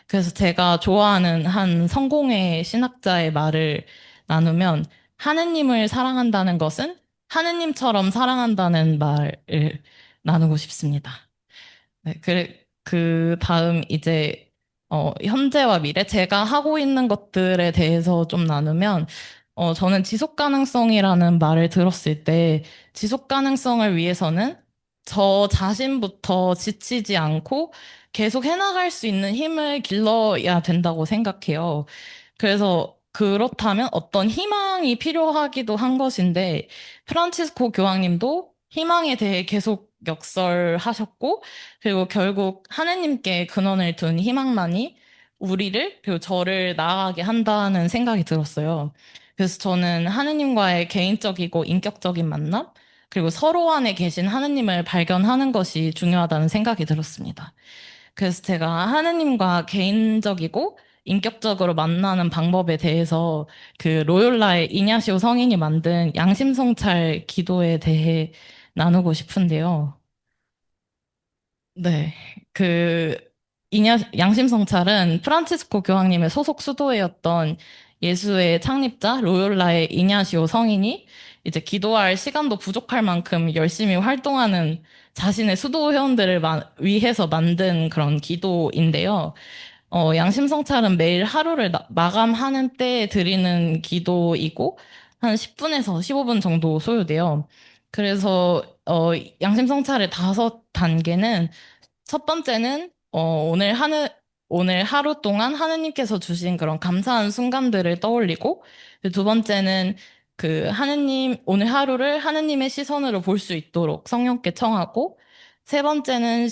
그래서 제가 좋아하는 한 성공의 신학자의 말을 나누면 하느님을 사랑한다는 것은 하느님처럼 사랑한다는 말을 나누고 싶습니다. 네, 그 다음 이제, 현재와 미래, 제가 하고 있는 것들에 대해서 좀 나누면, 저는 지속 가능성이라는 말을 들었을 때, 지속 가능성을 위해서는 저 자신부터 지치지 않고 계속 해나갈 수 있는 힘을 길러야 된다고 생각해요. 그래서 그렇다면 어떤 희망이 필요하기도 한 것인데, 프란치스코 교황님도 희망에 대해 계속 역설하셨고, 그리고 결국 하느님께 근원을 둔 희망만이 우리를, 그리고 저를 나아가게 한다는 생각이 들었어요. 그래서 저는 하느님과의 개인적이고 인격적인 만남, 그리고 서로 안에 계신 하느님을 발견하는 것이 중요하다는 생각이 들었습니다. 그래서 제가 하느님과 개인적이고 인격적으로 만나는 방법에 대해서 그 로욜라의 이냐시오 성인이 만든 양심성찰 기도에 대해 나누고 싶은데요. 네. 그, 양심성찰은 프란치스코 교황님의 소속 수도회였던 예수의 창립자 로욜라의 이냐시오 성인이 이제 기도할 시간도 부족할 만큼 열심히 활동하는 자신의 수도 회원들을 위해서 만든 그런 기도인데요. 양심성찰은 매일 하루를 마감하는 때에 드리는 기도이고, 한 10분에서 15분 정도 소요돼요. 그래서, 양심성찰의 5단계는 첫 번째는 오늘 하루 동안 하느님께서 주신 그런 감사한 순간들을 떠올리고 두 번째는 그 오늘 하루를 하느님의 시선으로 볼 수 있도록 성령께 청하고 세 번째는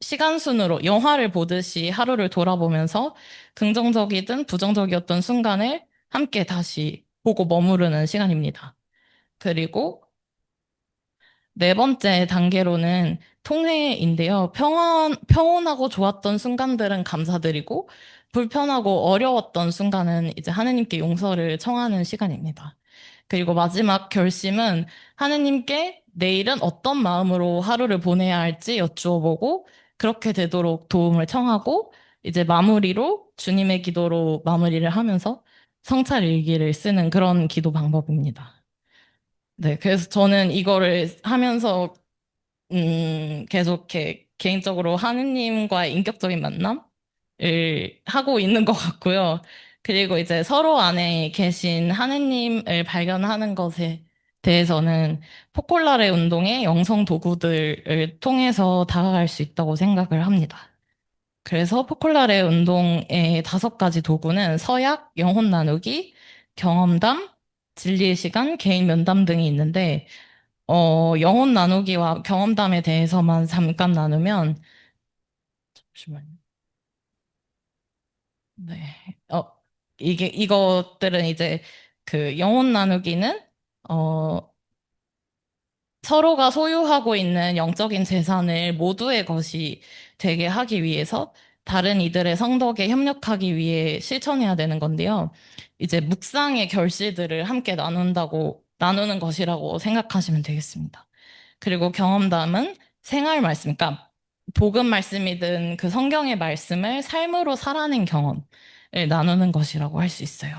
시간 순으로 영화를 보듯이 하루를 돌아보면서 긍정적이든 부정적이었던 순간을 함께 다시 보고 머무르는 시간입니다. 그리고 네 번째 단계로는 통회인데요. 평온하고 좋았던 순간들은 감사드리고, 불편하고 어려웠던 순간은 이제 하느님께 용서를 청하는 시간입니다. 그리고 마지막 결심은 하느님께 내일은 어떤 마음으로 하루를 보내야 할지 여쭈어보고, 그렇게 되도록 도움을 청하고, 이제 마무리로 주님의 기도로 마무리를 하면서 성찰 일기를 쓰는 그런 기도 방법입니다. 네, 그래서 저는 이거를 하면서 계속 이렇게 개인적으로 하느님과의 인격적인 만남을 하고 있는 것 같고요. 그리고 이제 서로 안에 계신 하느님을 발견하는 것에 대해서는 포콜라레 운동의 영성 도구들을 통해서 다가갈 수 있다고 생각을 합니다. 그래서 포콜라레 운동의 5가지 도구는 서약, 영혼 나누기, 경험담, 진리의 시간, 개인 면담 등이 있는데, 영혼 나누기와 경험담에 대해서만 잠깐 나누면, 잠시만요. 네. 어, 이것들은 이제 그 영혼 나누기는, 어, 서로가 소유하고 있는 영적인 재산을 모두의 것이 되게 하기 위해서 다른 이들의 성덕에 협력하기 위해 실천해야 되는 건데요. 이제 묵상의 결실들을 함께 나누는 것이라고 생각하시면 되겠습니다. 그리고 경험담은 생활 말씀, 그러니까 복음 말씀이든 그 성경의 말씀을 삶으로 살아낸 경험을 나누는 것이라고 할 수 있어요.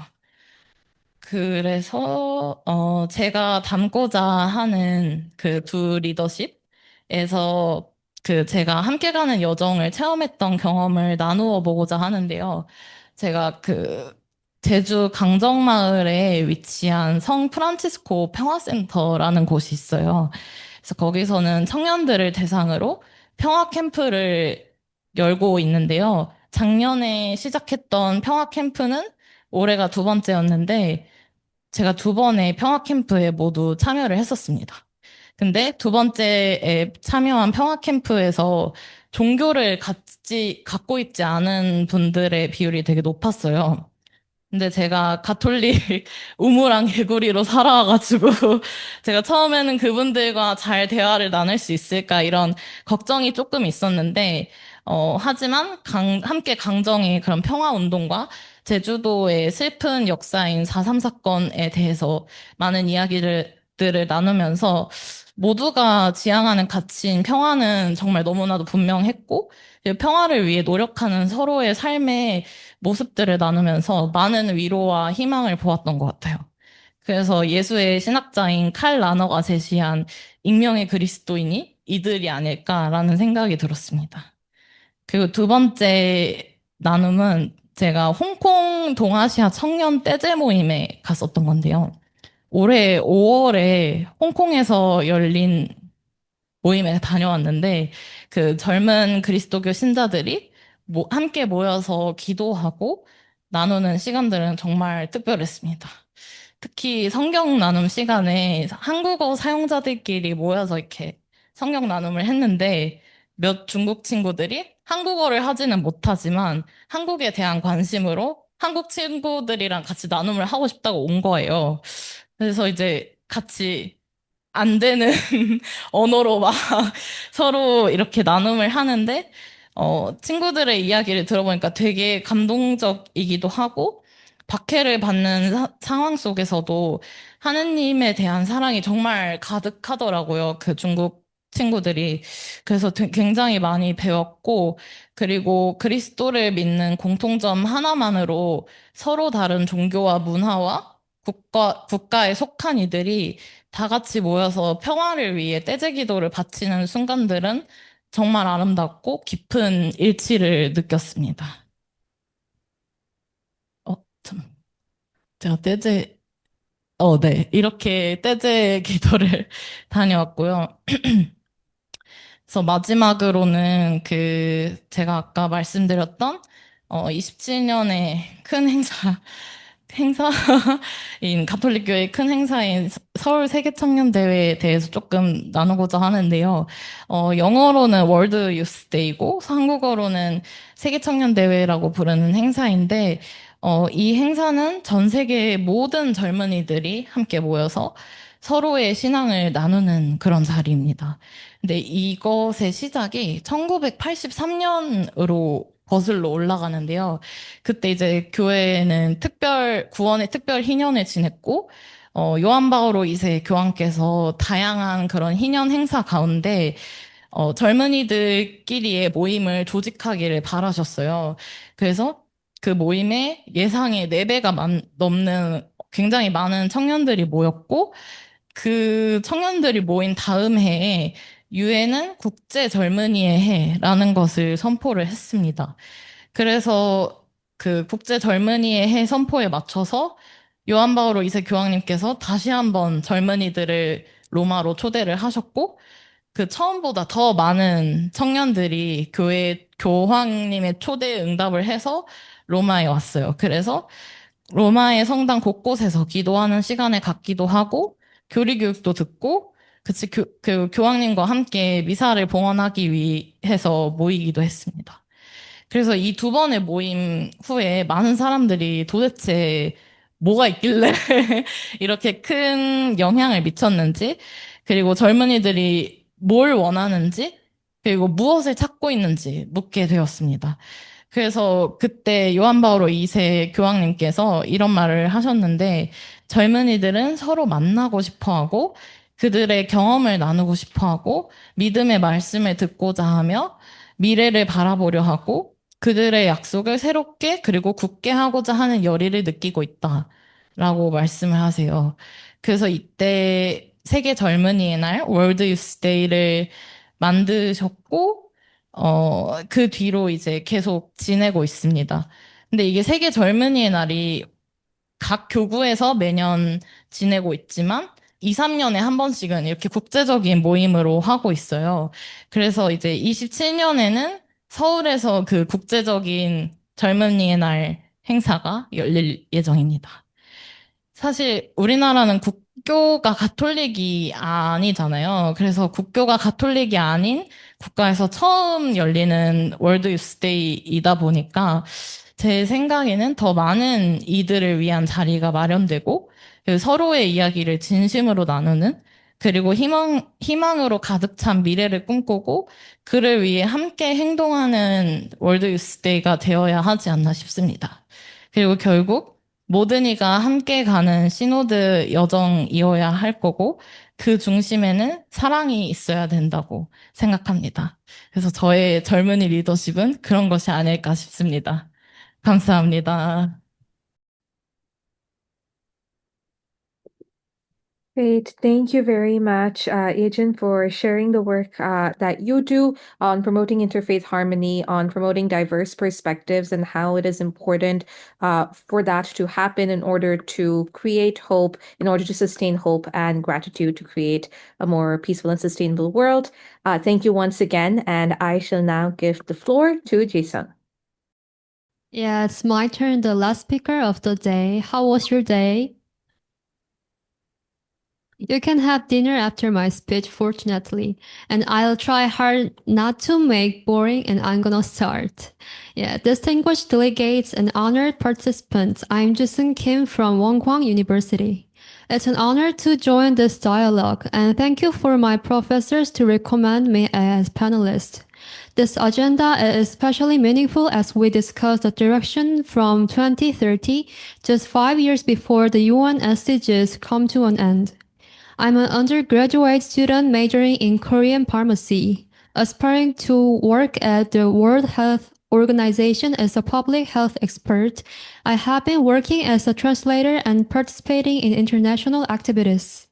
그래서 제가 담고자 하는 그 두 리더십에서 그 제가 함께 가는 여정을 체험했던 경험을 나누어 보고자 하는데요. 제가 제주 강정마을에 위치한 성 프란치스코 평화센터라는 곳이 있어요. 그래서 거기서는 청년들을 대상으로 평화 캠프를 열고 있는데요. 작년에 시작했던 평화 캠프는 올해가 두 번째였는데 제가 두 번의 평화 캠프에 모두 참여를 했었습니다. 근데 두 번째에 참여한 평화 캠프에서 종교를 갖고 있지 않은 분들의 비율이 되게 높았어요. 근데 제가 가톨릭 우물안 개구리로 살아와가지고 제가 처음에는 그분들과 잘 대화를 나눌 수 있을까 이런 걱정이 조금 있었는데 하지만 함께 강정의 그런 평화 운동과 제주도의 슬픈 역사인 4.3 사건에 대해서 많은 이야기들을 나누면서 모두가 지향하는 가치인 평화는 정말 너무나도 분명했고 평화를 위해 노력하는 서로의 삶의 모습들을 나누면서 많은 위로와 희망을 보았던 것 같아요. 그래서 예수의 신학자인 칼 라너가 제시한 익명의 그리스도인이 이들이 아닐까라는 생각이 들었습니다. 그리고 두 번째 나눔은 제가 홍콩 동아시아 청년 떼제 모임에 갔었던 건데요. 올해 5월에 홍콩에서 열린 모임에 다녀왔는데 그 젊은 그리스도교 신자들이 함께 모여서 기도하고 나누는 시간들은 정말 특별했습니다. 특히 성경 나눔 시간에 한국어 사용자들끼리 모여서 이렇게 성경 나눔을 했는데 몇 중국 친구들이 한국어를 하지는 못하지만 한국에 대한 관심으로 한국 친구들이랑 같이 나눔을 하고 싶다고 온 거예요. 그래서 이제 같이 안 되는 언어로 막 서로 이렇게 나눔을 하는데, 친구들의 이야기를 들어보니까 되게 감동적이기도 하고, 박해를 받는 상황 속에서도 하느님에 대한 사랑이 정말 가득하더라고요. 그 중국 친구들이. 그래서 굉장히 많이 배웠고, 그리고 그리스도를 믿는 공통점 하나만으로 서로 다른 종교와 문화와 국가에 속한 이들이 다 같이 모여서 평화를 위해 떼제 기도를 바치는 순간들은 정말 아름답고 깊은 일치를 느꼈습니다. 참. 제가 네. 이렇게 떼제 기도를 다녀왔고요. 그래서 마지막으로는 제가 아까 말씀드렸던 27년의 큰 행사인 가톨릭교회의 큰 행사인 서울 세계청년대회에 대해서 조금 나누고자 하는데요. 영어로는 월드 유스 데이고 한국어로는 세계청년대회라고 부르는 행사인데 이 행사는 전 세계의 모든 젊은이들이 함께 모여서 서로의 신앙을 나누는 그런 자리입니다. 근데 이것의 시작이 1983년으로 거슬러 올라가는데요. 그때 이제 교회는 구원의 특별 희년을 지냈고, 요한 바오로 2세 교황께서 다양한 그런 희년 행사 가운데, 젊은이들끼리의 모임을 조직하기를 바라셨어요. 그래서 그 모임에 예상의 4배가 넘는 굉장히 많은 청년들이 모였고, 그 청년들이 모인 다음 해에 유엔은 국제 젊은이의 해라는 것을 선포를 했습니다. 그래서 그 국제 젊은이의 해 선포에 맞춰서 요한 바오로 2세 교황님께서 다시 한번 젊은이들을 로마로 초대를 하셨고 그 처음보다 더 많은 청년들이 교황님의 초대에 응답을 해서 로마에 왔어요. 그래서 로마의 성당 곳곳에서 기도하는 시간을 갖기도 하고 교리 교육도 듣고 그 교황님과 함께 미사를 봉헌하기 위해서 모이기도 했습니다. 그래서 이 두 번의 모임 후에 많은 사람들이 도대체 뭐가 있길래 이렇게 큰 영향을 미쳤는지, 그리고 젊은이들이 뭘 원하는지, 그리고 무엇을 찾고 있는지 묻게 되었습니다. 그래서 그때 요한 바오로 2세 교황님께서 이런 말을 하셨는데, 젊은이들은 서로 만나고 싶어 하고, 그들의 경험을 나누고 싶어 하고, 믿음의 말씀을 듣고자 하며, 미래를 바라보려 하고, 그들의 약속을 새롭게 그리고 굳게 하고자 하는 열의를 느끼고 있다라고 말씀을 하세요. 그래서 이때 세계 젊은이의 날, 월드 유스 데이를 만드셨고, 그 뒤로 이제 계속 지내고 있습니다. 근데 이게 세계 젊은이의 날이 각 교구에서 매년 지내고 있지만 2, 3년에 한 번씩은 이렇게 국제적인 모임으로 하고 있어요. 그래서 이제 27년에는 서울에서 그 국제적인 젊은이의 날 행사가 열릴 예정입니다. 사실 우리나라는 국교가 가톨릭이 아니잖아요. 그래서 국교가 가톨릭이 아닌 국가에서 처음 열리는 월드 유스데이이다 보니까 제 생각에는 더 많은 이들을 위한 자리가 마련되고 그 서로의 이야기를 진심으로 나누는 그리고 희망으로 가득 찬 미래를 꿈꾸고 그를 위해 함께 행동하는 월드 유스데이가 되어야 하지 않나 싶습니다. 그리고 결국 모든 이가 함께 가는 시노드 여정이어야 할 거고 그 중심에는 사랑이 있어야 된다고 생각합니다. 그래서 저의 젊은이 리더십은 그런 것이 아닐까 싶습니다. 감사합니다. Great. Thank you very much, Agent, for sharing the work that you do on promoting interfaith harmony, on promoting diverse perspectives, and how it is important for that to happen in order to create hope, in order to sustain hope and gratitude to create a more peaceful and sustainable world. Thank you once again, and I shall now give the floor to Jason. Yeah, it's my turn, the last speaker of the day. How was your day? You can have dinner after my speech, fortunately, and I'll try hard not to make boring, and I'm gonna start. Yeah, distinguished delegates and honored participants, I'm Jusung Kim from Wonkwang University. It's an honor to join this dialogue, and thank you for my professors to recommend me as panelist. This agenda is especially meaningful as we discuss the direction from 2030, just 5 years before the UN SDGs come to an end. I'm an undergraduate student majoring in Korean pharmacy, aspiring to work at the World Health Organization as a public health expert. I have been working as a translator and participating in international activities.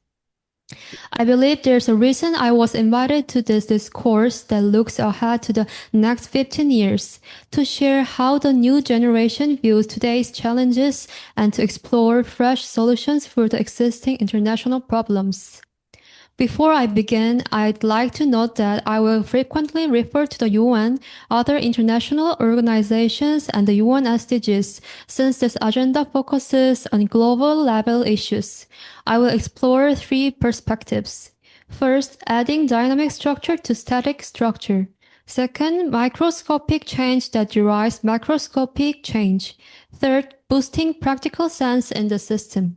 I believe there's a reason I was invited to this discourse that looks ahead to the next 15 years, to share how the new generation views today's challenges and to explore fresh solutions for the existing international problems. Before I begin, I'd like to note that I will frequently refer to the UN, other international organizations, and the UN SDGs, since this agenda focuses on global level issues. I will explore three perspectives. First, adding dynamic structure to static structure. Second, microscopic change that derives macroscopic change. Third, boosting practical sense in the system.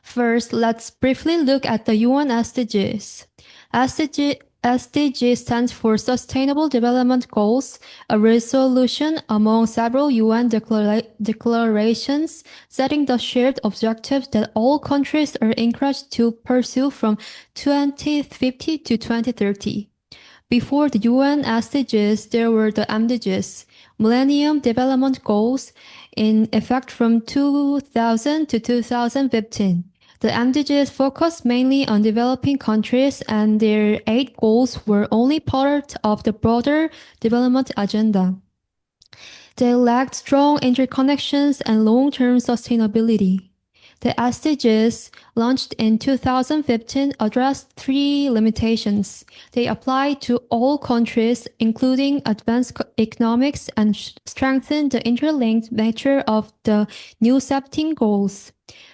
First, let's briefly look at the UN SDGs. SDG stands for Sustainable Development Goals, a resolution among several UN declarations setting the shared objectives that all countries are encouraged to pursue from 2050 to 2030. Before the UN SDGs, there were the MDGs, Millennium Development Goals, in effect from 2000 to 2015. The MDGs focused mainly on developing countries, and their 8 goals were only part of the broader development agenda. They lacked strong interconnections and long-term sustainability. The SDGs, launched in 2015, addressed 3 limitations. They apply to all countries, including advanced economics, and strengthen the interlinked nature of the new 17 goals.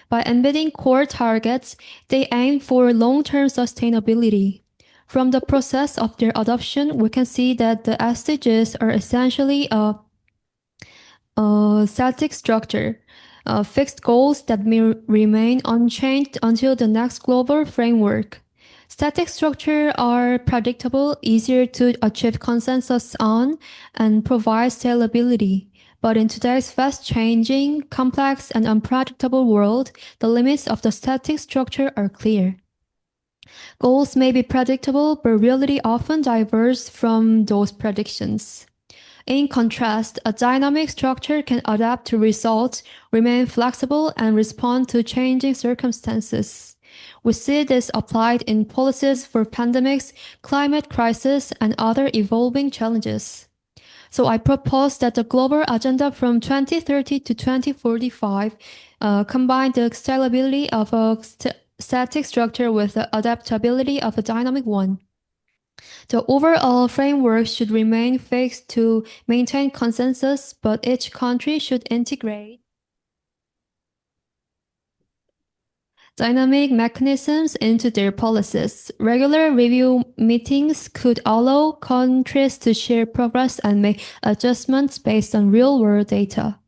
By embedding core targets, they aim for long-term sustainability. From the process of their adoption, we can see that the SDGs are essentially a static structure, fixed goals that may remain unchanged until the next global framework. Static structures are predictable, easier to achieve consensus on, and provide scalability. But in today's fast-changing, complex, and unpredictable world, the limits of the static structure are clear. Goals may be predictable, but reality often diverges from those predictions. In contrast, a dynamic structure can adapt to results, remain flexible, and respond to changing circumstances. We see this applied in policies for pandemics, climate crisis, and other evolving challenges. So I propose that the global agenda from 2030 to 2045 combine the scalability of a static structure with the adaptability of a dynamic one. The overall framework should remain fixed to maintain consensus, but each country should integrate dynamic mechanisms into their policies. Regular review meetings could allow countries to share progress and make adjustments based on real-world data.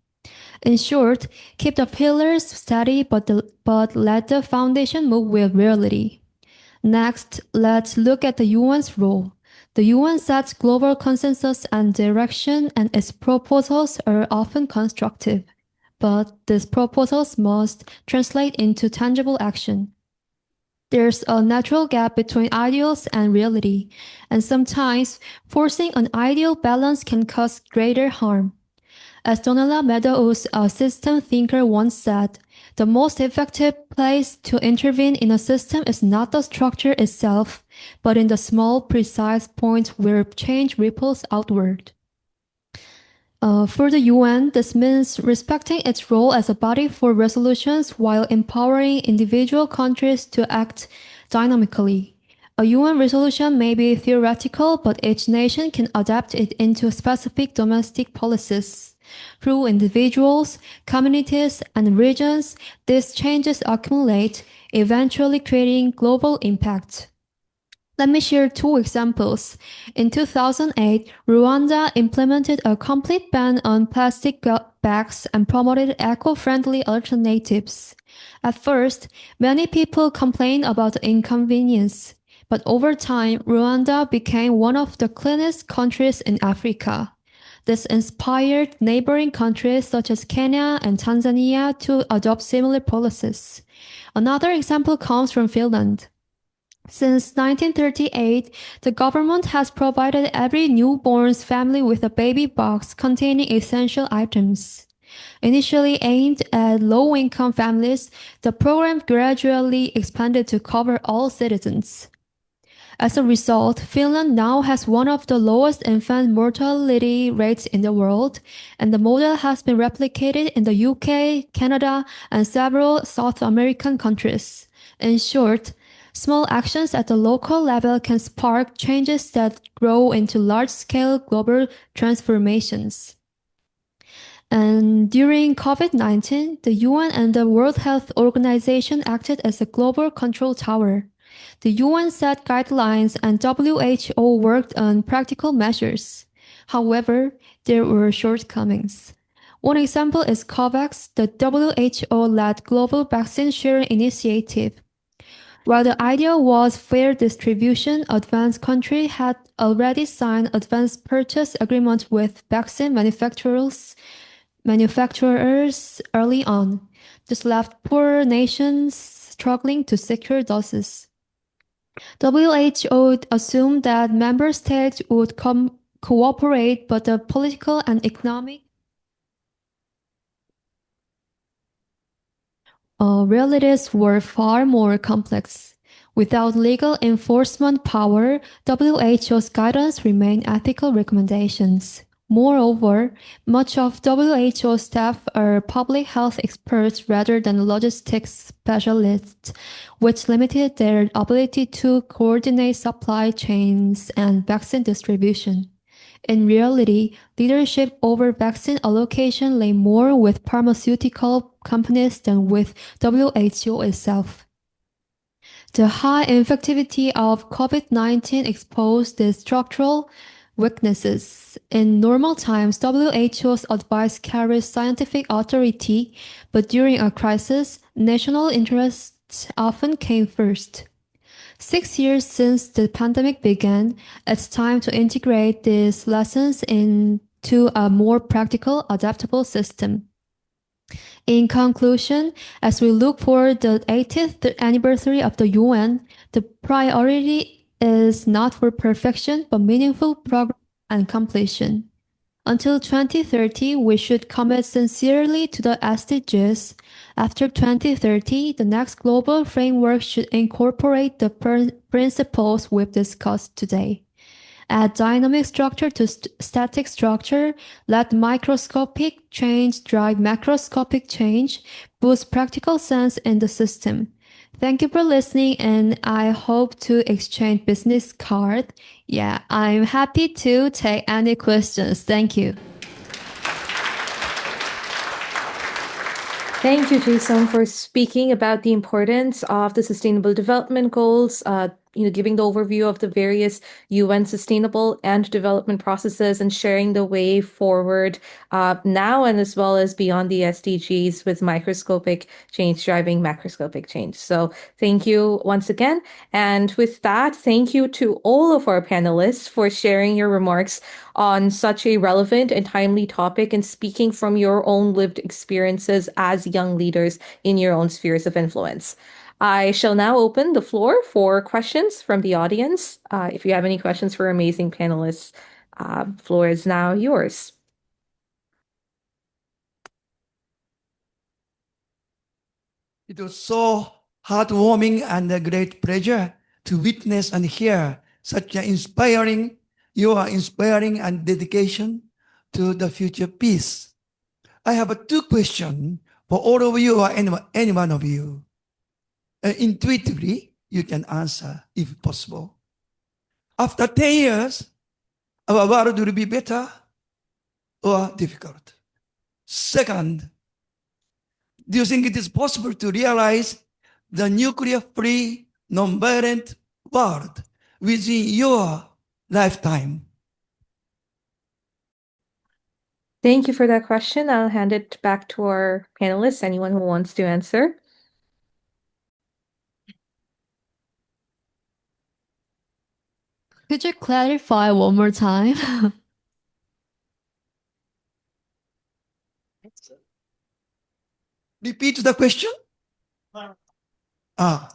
In short, keep the pillars steady, but let the foundation move with reality. Next, let's look at the UN's role. The UN sets global consensus and direction, and its proposals are often constructive. But these proposals must translate into tangible action. There's a natural gap between ideals and reality, and sometimes forcing an ideal balance can cause greater harm. As Donella Meadows, a system thinker, once said, the most effective place to intervene in a system is not the structure itself, but in the small, precise points where change ripples outward. For the UN, this means respecting its role as a body for resolutions while empowering individual countries to act dynamically. A UN resolution may be theoretical, but each nation can adapt it into specific domestic policies. Through individuals, communities, and regions, these changes accumulate, eventually creating global impact. Let me share two examples. In 2008, Rwanda implemented a complete ban on plastic bags and promoted eco-friendly alternatives. At first, many people complained about the inconvenience, but over time, Rwanda became one of the cleanest countries in Africa. This inspired neighboring countries such as Kenya and Tanzania to adopt similar policies. Another example comes from Finland. Since 1938, the government has provided every newborn's family with a baby box containing essential items. Initially aimed at low-income families, the program gradually expanded to cover all citizens. As a result, Finland now has one of the lowest infant mortality rates in the world, and the model has been replicated in the UK, Canada, and several South American countries. In short, small actions at the local level can spark changes that grow into large-scale global transformations. And during COVID-19, the UN and the World Health Organization acted as a global control tower. The UN set guidelines and WHO worked on practical measures. However, there were shortcomings. One example is COVAX, the WHO-led global vaccine sharing initiative. While the idea was fair distribution, advanced countries had already signed advance purchase agreements with vaccine manufacturers early on. This left poor nations struggling to secure doses. WHO assumed that member states would cooperate, but the political and economic realities were far more complex. Without legal enforcement power, WHO's guidance remained ethical recommendations. Moreover, much of WHO staff are public health experts rather than logistics specialists, which limited their ability to coordinate supply chains and vaccine distribution. In reality, leadership over vaccine allocation lay more with pharmaceutical companies than with WHO itself. The high infectivity of COVID-19 exposed the structural weaknesses. In normal times, WHO's advice carries scientific authority, but during a crisis, national interests often came first. 6 years since the pandemic began, it's time to integrate these lessons into a more practical, adaptable system. In conclusion, as we look for the 80th anniversary of the UN, the priority is not for perfection, but meaningful progress and completion. Until 2030, we should commit sincerely to the SDGs. After 2030, the next global framework should incorporate the principles we've discussed today. Add dynamic structure to static structure. Let microscopic change drive macroscopic change. Boost practical sense in the system. Thank you for listening, and I hope to exchange business card. Yeah, I'm happy to take any questions. Thank you. Thank you, Jason, for speaking about the importance of the Sustainable Development Goals, giving the overview of the various UN sustainable and development processes and sharing the way forward now and as well as beyond the SDGs with microscopic change driving macroscopic change. So thank you once again. And with that, thank you to all of our panelists for sharing your remarks on such a relevant and timely topic and speaking from your own lived experiences as young leaders in your own spheres of influence. I shall now open the floor for questions from the audience. If you have any questions for amazing panelists, floor is now yours. It was so heartwarming and a great pleasure to witness and hear such an your inspiring and dedication to the future peace. I have two questions for all of you or any one of you. Intuitively, you can answer if possible. After 10 years, our world will be better or difficult? Second, do you think it is possible to realize the nuclear-free, non-violent world within your lifetime? Thank you for that question. I'll hand it back to our panelists, anyone who wants to answer. Could you clarify one more time? Repeat the question? I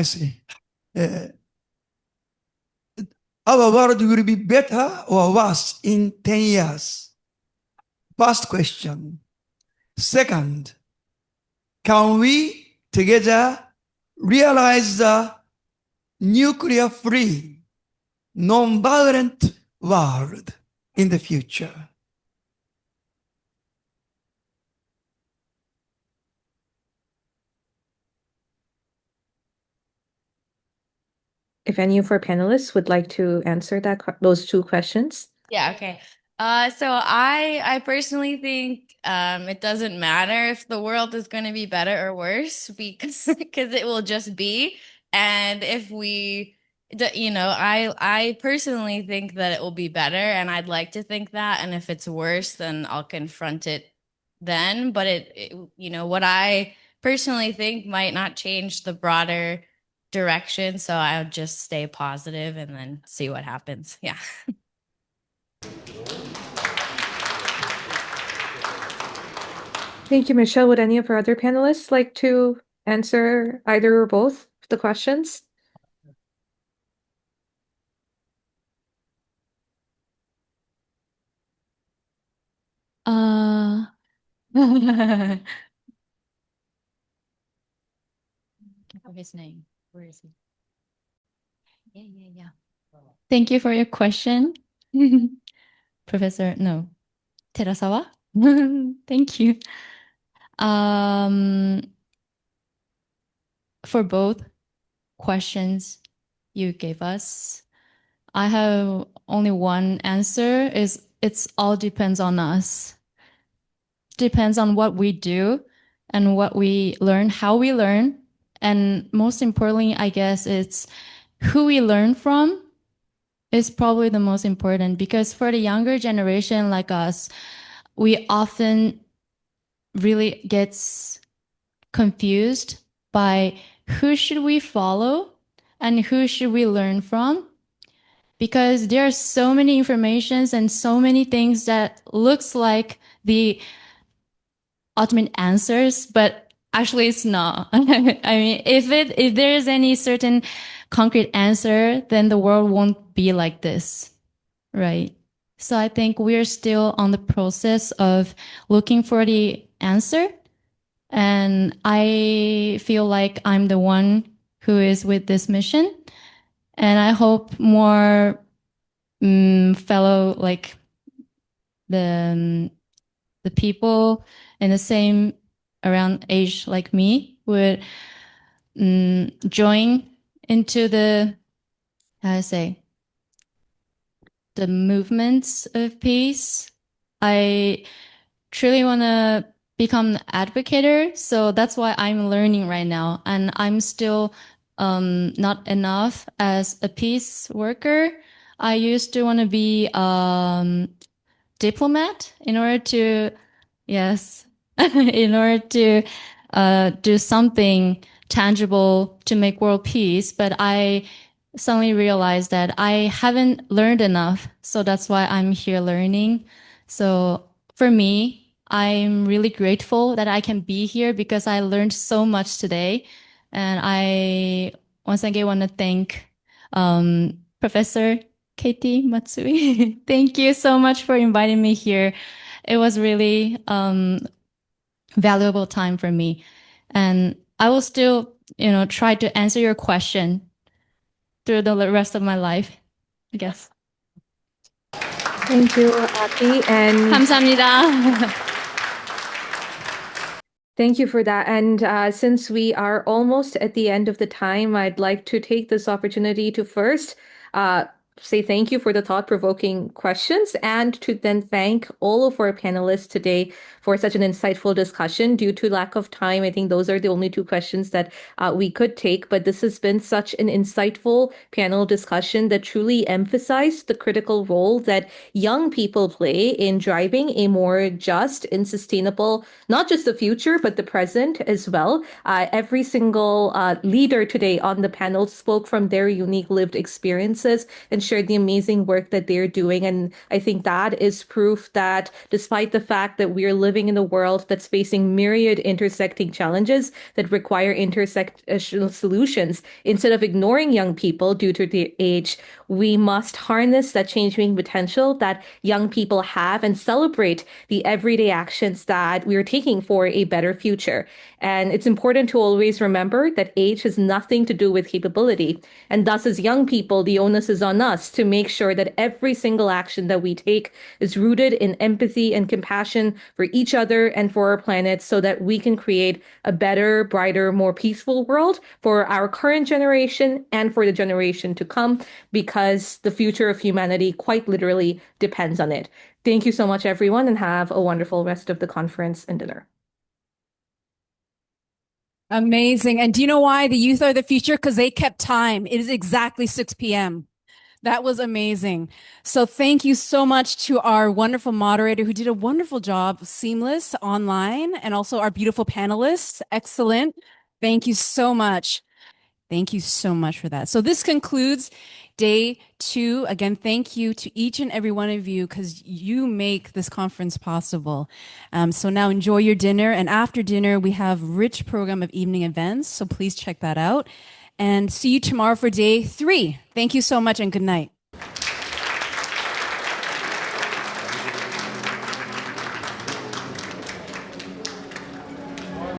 see. Our world will be better or worse in 10 years? First question. Second, can we together realize the nuclear-free, non-violent world in the future? If any of our panelists would like to answer those two questions. Yeah, okay. So I personally think it doesn't matter if the world is going to be better or worse because it will just be. And if I personally think that it will be better, and I'd like to think that. And if it's worse, then I'll confront it then. But what I personally think might not change the broader direction. So I would just stay positive and then see what happens. Yeah. Thank you, Michelle. Would any of our other panelists like to answer either or both of the questions? His name. Where is he? Yeah. Thank you for your question, Professor. No, Terasawa. Thank you. For both questions you gave us, I have only one answer. It's all depends on us. Depends on what we do and what we learn, how we learn, and most importantly, I guess it's who we learn from is probably the most important, because for the younger generation like us, we often really gets confused by who should we follow and who should we learn from, because there are so many informations and so many things that looks like the ultimate answers, but actually it's not. I mean, if there is any certain concrete answer, then the world won't be like this, right? So I think we're still on the process of looking for the answer. And I feel like I'm the one who is with this mission. And I hope more fellow, like the people in the same around age like me would join into the, how to say, the movements of peace. I truly want to become an advocate. So that's why I'm learning right now. And I'm still not enough as a peace worker. I used to want to be diplomat in order to, yes, in order to do something tangible to make world peace. But I suddenly realized that I haven't learned enough. So that's why I'm here learning. So for me, I'm really grateful that I can be here because I learned so much today. And I once again want to thank Professor Katie Matsui. Thank you so much for inviting me here. It was really valuable time for me. And I will still, try to answer your question through the rest of my life, I guess. Thank you, Aki. And 감사합니다. thank you for that. And since we are almost at the end of the time, I'd like to take this opportunity to first say thank you for the thought-provoking questions and to then thank all of our panelists today for such an insightful discussion. Due to lack of time, I think those are the only two questions that we could take, but this has been such an insightful panel discussion that truly emphasized the critical role that young people play in driving a more just and sustainable, not just the future, but the present as well. Every single leader today on the panel spoke from their unique lived experiences and shared the amazing work that they're doing. And I think that is proof that despite the fact that we are living in a world that's facing myriad intersecting challenges that require intersectional solutions, instead of ignoring young people due to their age, we must harness that changing potential that young people have and celebrate the everyday actions that we are taking for a better future. And it's important to always remember that age has nothing to do with capability. And thus, as young people, the onus is on us to make sure that every single action that we take is rooted in empathy and compassion for each other and for our planet so that we can create a better, brighter, more peaceful world for our current generation and for the generation to come, because the future of humanity quite literally depends on it. Thank you so much, everyone, and have a wonderful rest of the conference and dinner. Amazing. And do you know why the youth are the future? Because they kept time. It is exactly 6 p.m. That was amazing. So thank you so much to our wonderful moderator who did a wonderful job, seamless online, and also our beautiful panelists. Excellent. Thank you so much. Thank you so much for that. So this concludes day 2. Again, thank you to each and every one of you because you make this conference possible. So now enjoy your dinner. And after dinner, we have a rich program of evening events. So please check that out. And see you tomorrow for day 3. Thank you so much and good night.